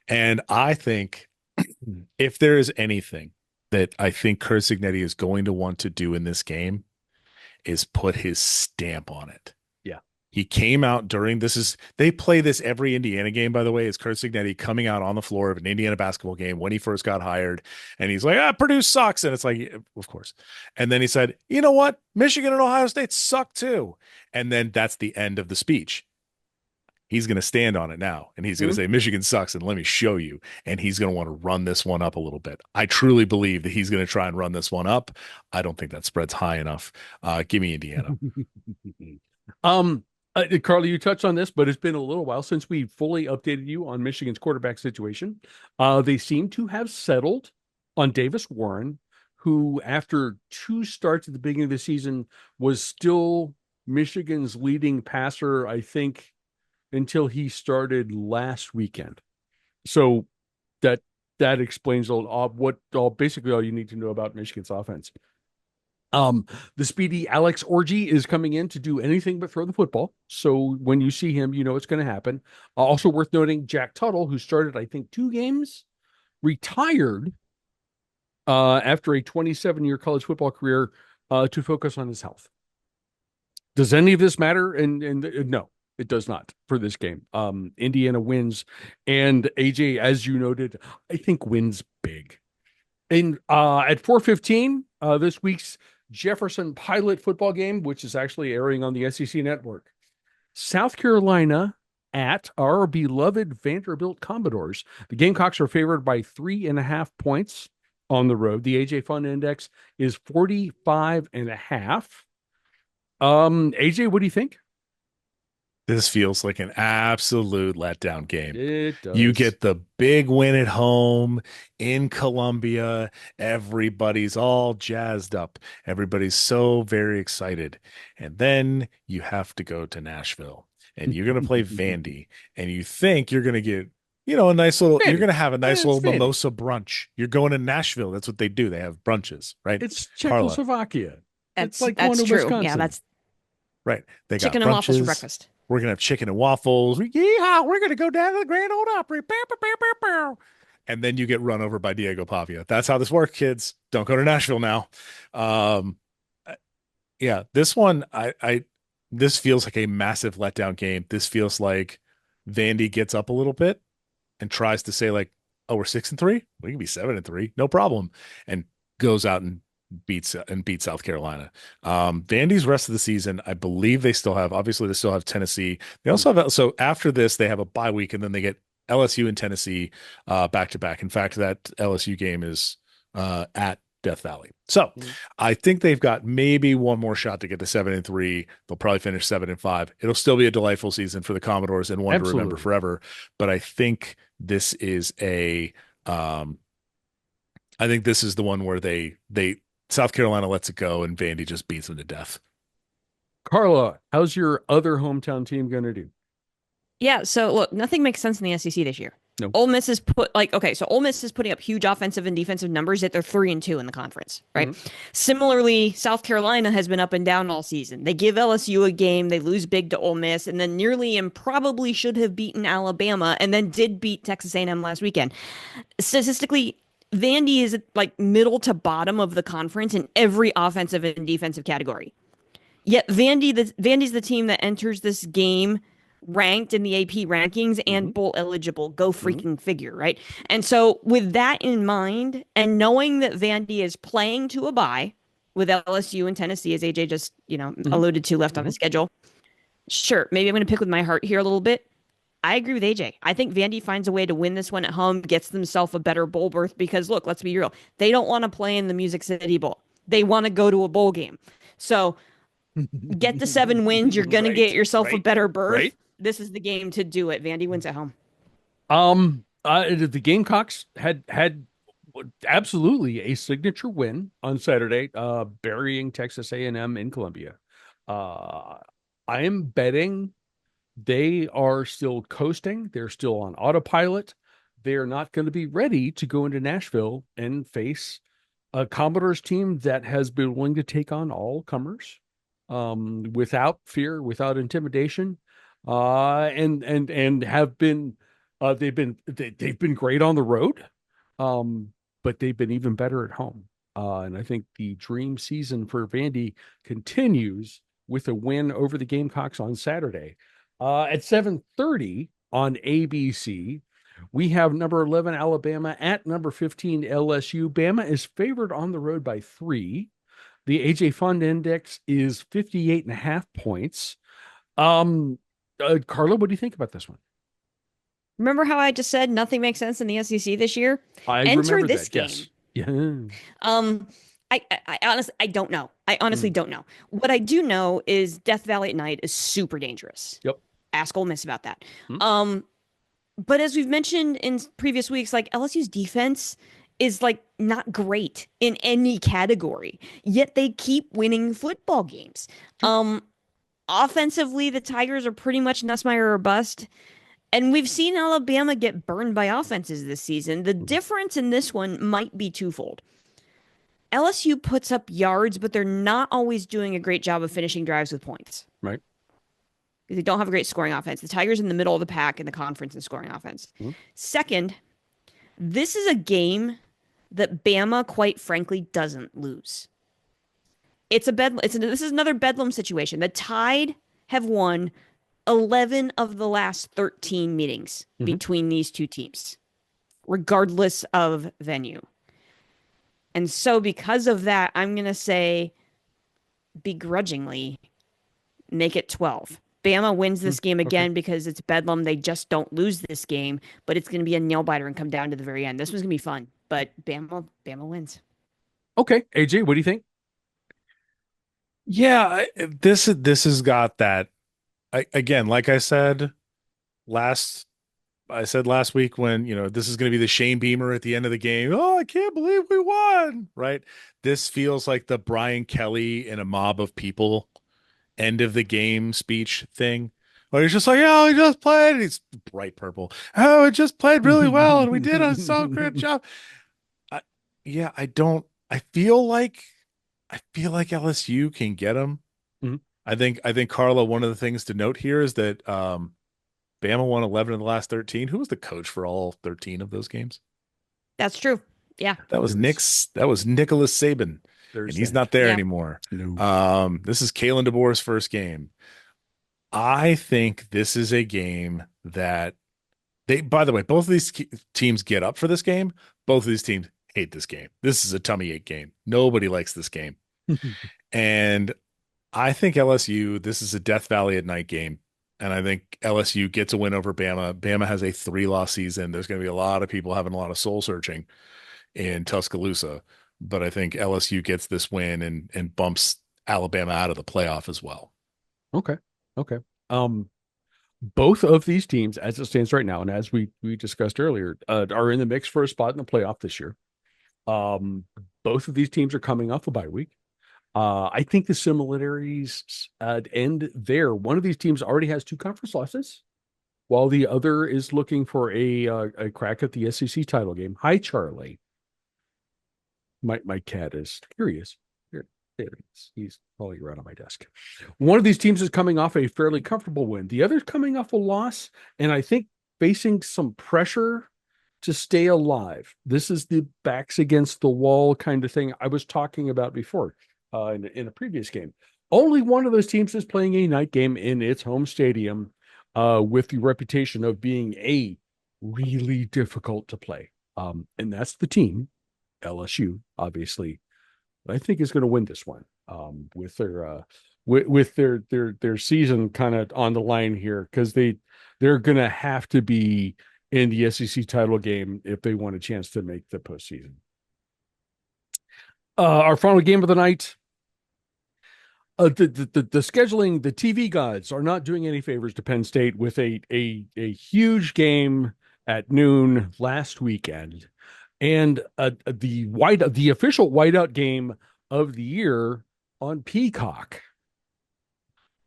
And I think if there is anything that I think Kurt Signetti is going to want to do in this game is put his stamp on it. He came out during they play this every Indiana game, by the way, is Kurt Signetti coming out on the floor of an Indiana basketball game when he first got hired. And he's like, Purdue sucks. And it's like, of course. And then he said, you know what? Michigan and Ohio State suck too. And then that's the end of the speech. He's going to stand on it now. And he's going to say, Michigan sucks. And let me show you. And he's going to want to run this one up a little bit. I truly believe that he's going to try and run this one up. I don't think that spread's high enough. Give me Indiana. Carly, you touched on this, but it's been a little while since we fully updated you on Michigan's quarterback situation. They seem to have settled on Davis Warren, who after 2 starts at the beginning of the season was still Michigan's leading passer, I think, until he started last weekend. So that explains basically all you need to know about Michigan's offense. The speedy Alex Orgy is coming in to do anything but throw the football. So when you see him, you know it's going to happen. Also worth noting, Jack Tuttle, who started, I think, 2 games, retired after a 27-year college football career to focus on his health. Does any of this matter? And no, it does not for this game. Indiana wins. And AJ, as you noted, I think wins big. And at 4:15, this week's Jefferson Pilot football game, which is actually airing on the SEC network. South Carolina at our beloved Vanderbilt Commodores. The Gamecocks are favored by 3.5 points on the road. The AJ Fun Index is 45.5. AJ, what do you think? This feels like an absolute letdown game. It You does. get the big win at home in Columbia. Everybody's all jazzed up. Everybody's so very excited. And then you have to go to Nashville and you're going to play Vandy and you think you're going to get, a nice little, you're Vandy. going to have a nice It's little Vandy. mimosa brunch. You're going to Nashville. That's what they do. They have brunches, right? It's Carla, Czechoslovakia. It's That's like going that's to true. Yeah, Wisconsin. that's right? They got chicken and waffles for brunches. breakfast. We're going to have chicken and waffles. Yeehaw, we're going to go down to the Grand Ole Opry. Bow, bow, bow, bow, bow. And then you get run over by Diego Pavia. That's how this works, kids. Don't go to Nashville now. Um, yeah, this one, this feels like a massive letdown game. This feels like Vandy gets up a little bit and tries to say like, oh, we're 6-3. We can be 7-3, no problem, and goes out and beats South Carolina. Vandy's rest of the season, I believe they still have. Obviously, they still have Tennessee. They also have so after this they have a bye week, and then they get LSU and Tennessee back to back. In fact, that LSU game is at Death Valley. So I think they've got maybe one more shot to get to 7-3. They'll probably finish 7-5. It'll still be a delightful season for the Commodores and one to remember forever. But I think this is I think this is the one where they South Carolina lets it go and Vandy just beats them to death. Carla, how's your other hometown team going to do? Yeah, so look, nothing makes sense in the SEC this year. No. Ole Miss is Ole Miss is putting up huge offensive and defensive numbers, yet they're 3-2 in the conference, right? Similarly, South Carolina has been up and down all season. They give LSU a game, they lose big to Ole Miss, and then nearly and probably should have beaten Alabama, and then did beat Texas A&M last weekend. Statistically, Vandy is like middle to bottom of the conference in every offensive and defensive category. Yet Vandy's the team that enters this game ranked in the AP rankings and bowl eligible. Go freaking figure, right? And so with that in mind, and knowing that Vandy is playing to a bye with LSU and Tennessee, as AJ just, alluded to, left on the schedule. Sure, maybe I'm going to pick with my heart here a little bit. I agree with AJ. I think Vandy finds a way to win this one at home, gets themselves a better bowl berth because, look, let's be real. They don't want to play in the Music City Bowl. They want to go to a bowl game. So get the 7 wins. You're going to get yourself a better berth. Right. This is the game to do it. Vandy wins at home. The Gamecocks had absolutely a signature win on Saturday, burying Texas A&M in Columbia. I am betting they are still coasting. They're still on autopilot. They're not going to be ready to go into Nashville and face a Commodores team that has been willing to take on all comers, without fear, without intimidation, and have been they've been great on the road, but they've been even better at home. And I think the dream season for Vandy continues with a win over the Gamecocks on Saturday. At 7:30 on ABC, we have number 11 Alabama at number 15 LSU. Bama is favored on the road by 3. The AJ Fund Index is 58.5 points. Carla, what do you think about this one? Remember how I just said nothing makes sense in the SEC this year? I Enter remember this that. game. Yes. Yeah. I honestly, I don't know. I honestly don't know. What I do know is Death Valley at night is super dangerous. Yep. Ask Ole Miss about that. But as we've mentioned in previous weeks, like LSU's defense is like not great in any category, yet they keep winning football games. Offensively, the Tigers are pretty much Nussmeier or bust. And we've seen Alabama get burned by offenses this season. The difference in this one might be twofold. LSU puts up yards, but they're not always doing a great job of finishing drives with points. Right. Because they don't have a great scoring offense. The Tigers in the middle of the pack in the conference in scoring offense. Second, this is a game that Bama, quite frankly, doesn't lose. This is another bedlam situation. The Tide have won 11 of the last 13 meetings between these two teams, regardless of venue. And so because of that, I'm going to say begrudgingly make it 12. Bama wins this game again because it's bedlam. They just don't lose this game, but it's going to be a nail biter and come down to the very end. This one's going to be fun, but Bama wins. Okay. AJ, what do you think? Yeah, this has got that. Again, like last I said last week when, this is going to be the Shane Beamer at the end of the game. Oh, I can't believe we won, right? This feels like the Brian Kelly in a mob of people end of the game speech thing. Where he's just like, oh, he just played. He's bright purple. Oh, it just played really well, and we did a so great job. I, yeah, I feel like LSU can get him. Mhm. I think Carla, one of the things to note here is that Bama won 11 of the last 13. Who was the coach for all 13 of those games? That's true. Yeah. That was Nicholas Saban, and There's he's that. not there Yeah. anymore. No. This is Kalen DeBoer's first game. I think this is a game that by the way, both of these teams get up for this game. Both of these teams hate this game. This is a tummy ache game. Nobody likes this game. And I think LSU, this is a Death Valley at night game. And I think LSU gets a win over Bama. Bama has a 3-loss season. There's going to be a lot of people having a lot of soul searching in Tuscaloosa. But I think LSU gets this win and bumps Alabama out of the playoff as well. Okay. Okay. Both of these teams, as it stands right now, and as we discussed earlier, are in the mix for a spot in the playoff this year. Both of these teams are coming off a bye week. I think the similarities end there. One of these teams already has 2 conference losses, while the other is looking for a crack at the SEC title game. Hi, Charlie. My cat is curious. Here, there he is. He's probably around on my desk. One of these teams is coming off a fairly comfortable win. The other's coming off a loss, and I think facing some pressure to stay alive. This is the backs against the wall kind of thing I was talking about before in a previous game. Only one of those teams is playing a night game in its home stadium with the reputation of being a really difficult to play. And that's the team, LSU, obviously, I think is going to win this one with their season kind of on the line here, because they're going to have to be in the SEC title game if they want a chance to make the postseason. Our final game of the night. The scheduling, the TV gods are not doing any favors to Penn State with a huge game at noon last weekend, and the official whiteout game of the year on Peacock.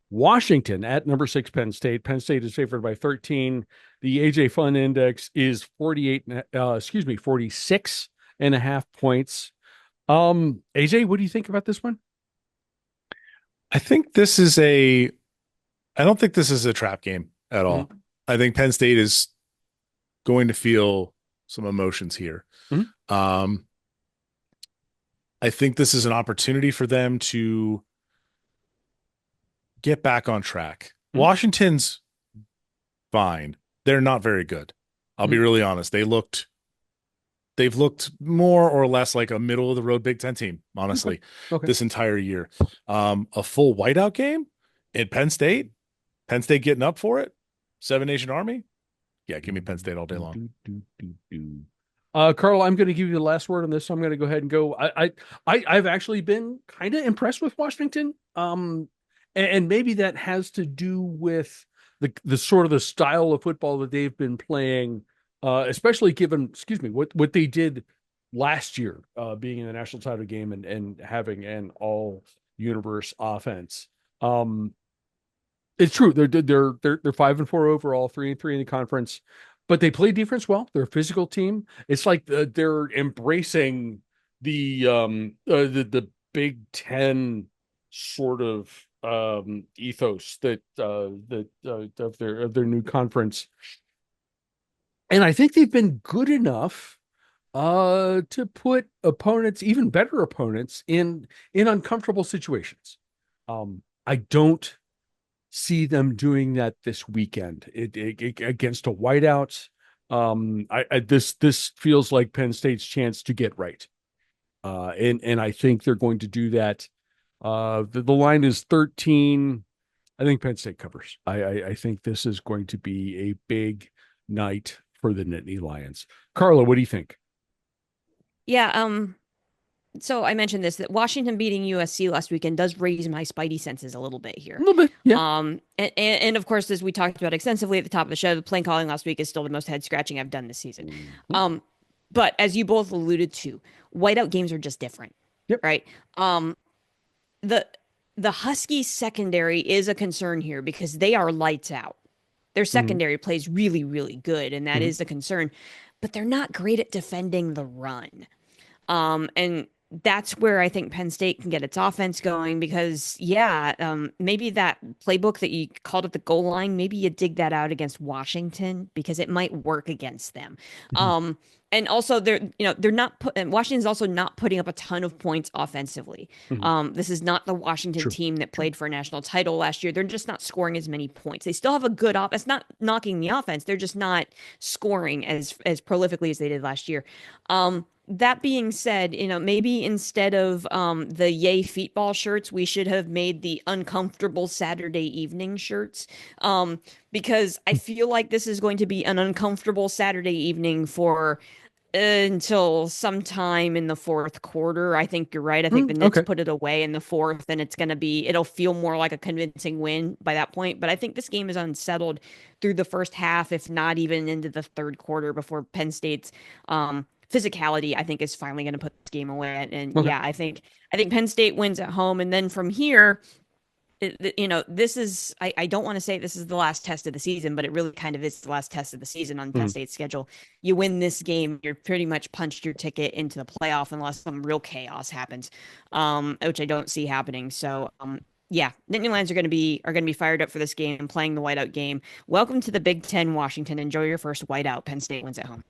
Washington at number 6 Penn State. Penn State is favored by 13. The AJ Fun Index is 46 and a half points. AJ, what do you think about this one? I don't think this is a trap game at all. Mm-hmm. I think Penn State is going to feel some emotions here. Mm-hmm. I think this is an opportunity for them to get back on track. Mm-hmm. Washington's fine. They're not very good. I'll be really honest. They've looked more or less like a middle of the road Big Ten team, honestly, this entire year. A full whiteout game in Penn State getting up for it. 7 Nation Army. Yeah, give me Penn State all day long. Carl, I'm going to give you the last word on this. So I'm going to go ahead and go. I've actually been kind of impressed with Washington. And maybe that has to do with the sort of the style of football that they've been playing, especially given, what they did last year, being in the national title game and having an all universe offense. It's true. They're 5-4 overall, 3-3 in the conference, but they play defense well. They're a physical team. It's like they're embracing the Big Ten sort of ethos that of their new conference. And I think they've been good enough to put opponents, even better opponents, in uncomfortable situations. I don't see them doing that this weekend against a whiteout. This feels like Penn State's chance to get right. And I think they're going to do that. The line is 13. I think Penn State covers. I think this is going to be a big night for the Nittany Lions. Carla, what do you think? Yeah, so I mentioned this, that Washington beating USC last weekend does raise my spidey senses a little bit A here. little bit, yeah. And of course, as we talked about extensively at the top of the show, the play calling last week is still the most head scratching I've done this season. But as you both alluded to, whiteout games are just different. Yep. Right. The Huskies secondary is a concern here because they are lights out. Their secondary plays really, really good, and that is a concern. But they're not great at defending the run. And that's where I think Penn State can get its offense going because, maybe that playbook that you called at the goal line, maybe you dig that out against Washington because it might work against them. And also Washington's also not putting up a ton of points offensively. This is not the Washington team that played for a national title last year. They're just not scoring as many points. They still have a good offense, not knocking the offense. They're just not scoring as prolifically as they did last year. That being said, maybe instead of the Yay Feetball shirts, we should have made the uncomfortable Saturday evening shirts because I feel like this is going to be an uncomfortable Saturday evening for until sometime in the fourth quarter. I think you're right. I think the Knicks put it away in the fourth, and it'll feel more like a convincing win by that point. But I think this game is unsettled through the first half, if not even into the third quarter, before Penn State's physicality, I think, is finally going to put this game away. And I think Penn State wins at home, and then from here, this is, I don't want to say this is the last test of the season, but it really kind of is the last test of the season on Penn State's schedule. You win this game, you're pretty much punched your ticket into the playoff unless some real chaos happens, which I don't see happening. So, Nittany Lions are going to be fired up for this game and playing the whiteout game. Welcome to the Big Ten, Washington. Enjoy your first whiteout. Penn State wins at home.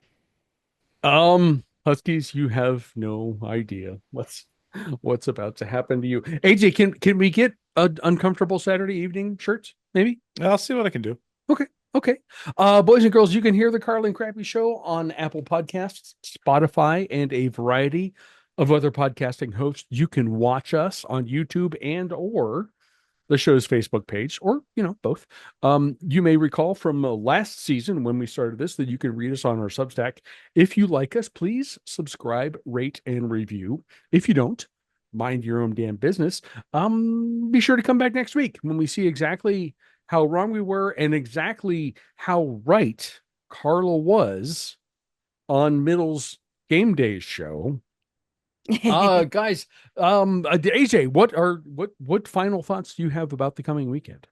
Huskies, you have no idea what's about to happen to you. AJ, can we get uncomfortable Saturday evening shirts? Maybe I'll see what I can do. Okay. Boys and girls, you can hear the Carla and Crappy Show on Apple Podcasts, Spotify, and a variety of other podcasting hosts. You can watch us on YouTube and or the show's Facebook page, or both. You may recall from last season when we started this that you can read us on our Substack. If you like us, please subscribe, rate, and review. If you don't, mind your own damn business. Be sure to come back next week when we see exactly how wrong we were and exactly how right Carla was on Middle's Game Days show. Guys, AJ, what final thoughts do you have about the coming weekend?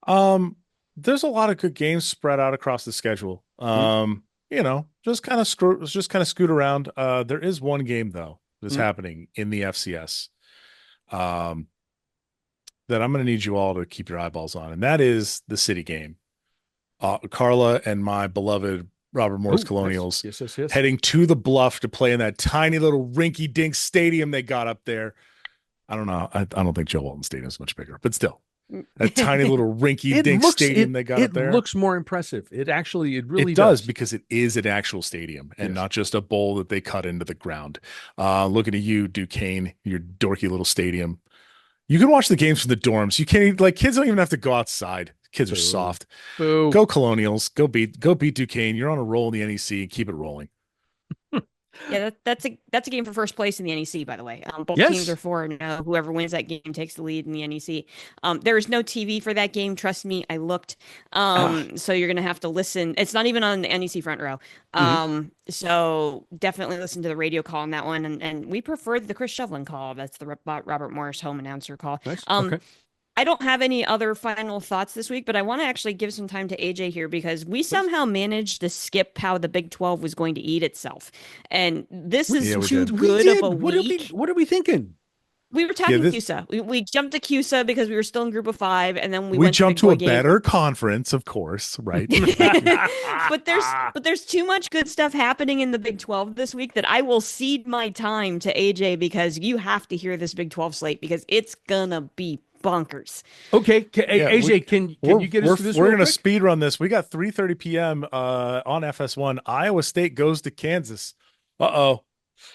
There's a lot of good games spread out across the schedule. Just kind of scoot around. There is one game though that's happening in the FCS that I'm going to need you all to keep your eyeballs on, and that is the city game. Carla and my beloved Robert Morris Colonials yes. heading to the Bluff to play in that tiny little rinky-dink stadium they got up there. I don't know. I don't think Joe Walton Stadium is much bigger, but still, that tiny little rinky-dink stadium they got up there. It looks more impressive. It really does because it is an actual stadium and not just a bowl that they cut into the ground. Looking at you, Duquesne, your dorky little stadium. You can watch the games from the dorms. You can't kids don't even have to go outside. Kids are soft. Boo. Go Colonials. Go beat Duquesne. You're on a roll in the NEC. Keep it rolling. Yeah, that's a game for first place in the NEC, by the way. Both teams are 4-0. Whoever wins that game takes the lead in the NEC. There is no TV for that game. Trust me, I looked. So you're gonna have to listen. It's not even on the NEC front row. So definitely listen to the radio call on that one. And we prefer the Chris Shovlin call. That's the Robert Morris home announcer call. Nice. Okay. I don't have any other final thoughts this week, but I want to actually give some time to AJ here because we somehow managed to skip how the Big 12 was going to eat itself. And this is too good of a week. What are we thinking? We were talking CUSA. We jumped to CUSA because we were still in group of 5, and then we went jumped to a better conference, of course, right? but there's too much good stuff happening in the Big 12 this week that I will cede my time to AJ because you have to hear this Big 12 slate because it's gonna be bonkers. Okay, AJ, can you get us through this? We're going to speed run this. We got 3:30 p.m. On FS1. Iowa State goes to Kansas. Don't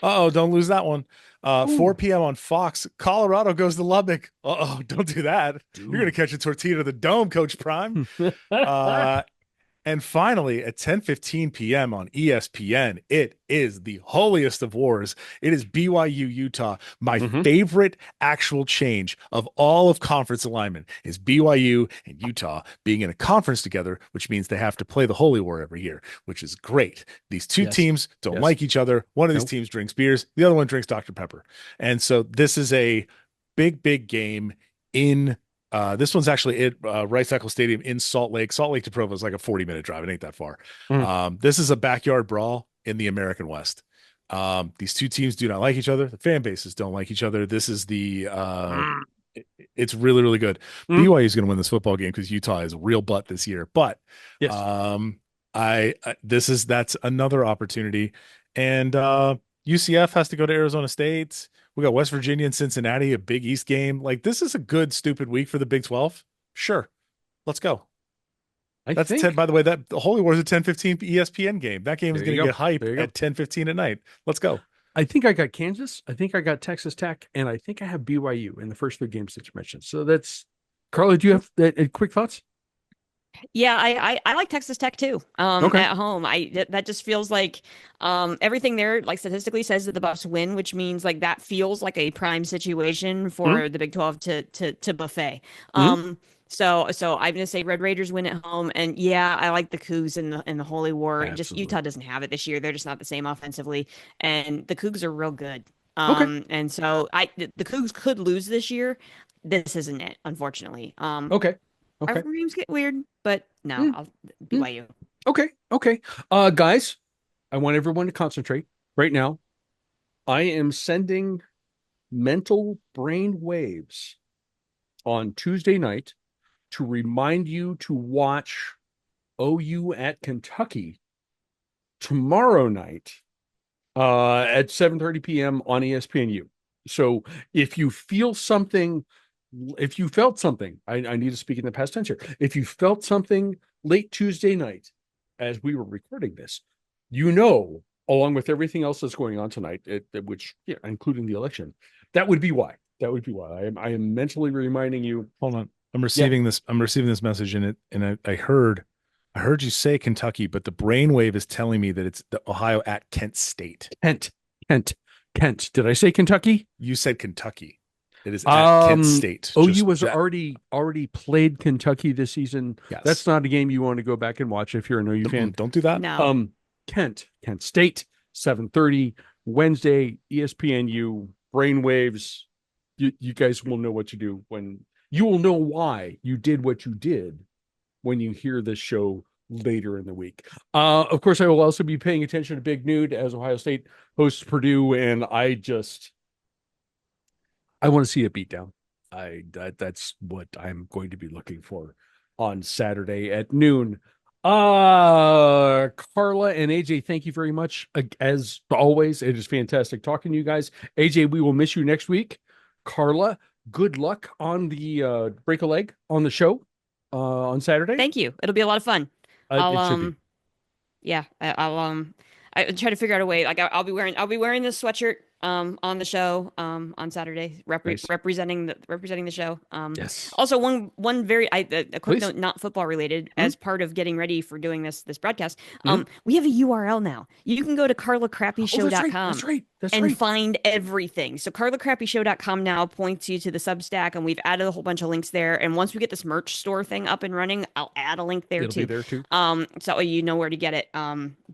lose that one. 4 p.m. on Fox. Colorado goes to Lubbock. Don't do that. You're going to catch a tortilla to the dome, Coach Prime. And finally, at 10:15 p.m. on ESPN, it is the holiest of wars. It is BYU Utah. My favorite actual change of all of conference alignment is BYU and Utah being in a conference together, which means they have to play the Holy War every year, which is great. These two teams don't like each other. One of these teams drinks beers. The other one drinks Dr. Pepper. And so this is a big game in this one's actually at Rice Eccles Stadium in Salt Lake. Salt Lake to Provo is like a 40-minute drive. It ain't that far. This is a backyard brawl in the American West. These two teams do not like each other. The fan bases don't like each other. This is it's really, really good. BYU is going to win this football game because Utah is real butt this year. But that's another opportunity. And UCF has to go to Arizona State. We got West Virginia and Cincinnati, a Big East game. Like, this is a good, stupid week for the Big 12. Sure. Let's go. That's 10, by the way, that the Holy War is a 10:15 ESPN game. That game is going to get hype at 10:15 at night. Let's go. I think I got Kansas. I think I got Texas Tech. And I think I have BYU in the first 3 games that you mentioned. So that's, Carla, do you have quick thoughts? Yeah, I like Texas Tech too. At home, that just feels like everything there, like statistically says that the Buffs win, which means like that feels like a prime situation for the Big 12 to buffet. So I'm gonna say Red Raiders win at home, and yeah, I like the Cougs in the Holy War. Absolutely. Just Utah doesn't have it this year; they're just not the same offensively, and the Cougs are real good. And so the Cougs could lose this year. This isn't it, unfortunately. Okay. Games get weird, but no, I'll BYU. Okay. Guys, I want everyone to concentrate right now. I am sending mental brain waves on Tuesday night to remind you to watch OU at Kentucky tomorrow night at 7:30 p.m. on ESPNU. So if you feel something, if you felt something, I need to speak in the past tense here. If you felt something late Tuesday night as we were recording this, along with everything else that's going on tonight, which, including the election, that would be why. I am mentally reminding you. Hold on. I'm receiving this message in it, and I heard you say Kentucky, but the brainwave is telling me that it's the Ohio at Kent State. Kent. Did I say Kentucky? You said Kentucky. It is at Kent State. OU was already played Kentucky this season. Yes. That's not a game you want to go back and watch if you're an OU fan. Don't do that. No. Kent State, 7:30 Wednesday, ESPNU, brainwaves. You guys will know what to do when you will know why you did what you did when you hear this show later in the week. Of course, I will also be paying attention to Big Nude as Ohio State hosts Purdue, and I want to see a beatdown. That's what I'm going to be looking for on Saturday at noon. Carla and AJ, thank you very much. As always, it is fantastic talking to you guys. AJ, we will miss you next week. Carla, good luck on the break a leg on the show on Saturday. Thank you. It'll be a lot of fun. I'll try to figure out a way. Like I'll be wearing this sweatshirt on the show on Saturday, representing the show. Yes. Also, one very a quick note, not football related, as part of getting ready for doing this broadcast. We have a URL now. You can go to carlacrappyshow.com. That's and right. find everything. So carlacrappyshow.com now points you to the Substack, and we've added a whole bunch of links there. And once we get this merch store thing up and running, I'll add a link there. It'll be there too. So you know where to get it.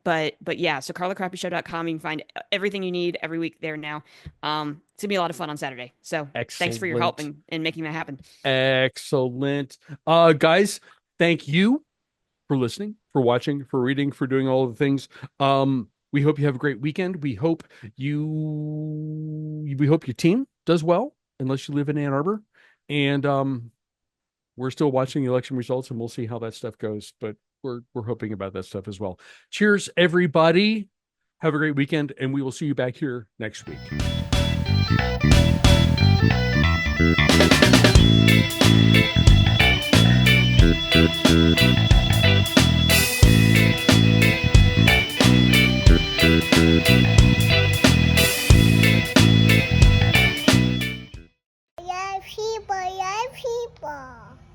But yeah, so carlacrappyshow.com, you can find everything you need every week there now. It's gonna be a lot of fun on Saturday. So Thanks for your help in making that happen. Excellent. Guys, thank you for listening, for watching, for reading, for doing all of the things. We hope you have a great weekend. We hope your team does well, unless you live in Ann Arbor. And we're still watching the election results, and we'll see how that stuff goes. But we're hoping about that stuff as well. Cheers, everybody. Have a great weekend, and we will see you back here next week.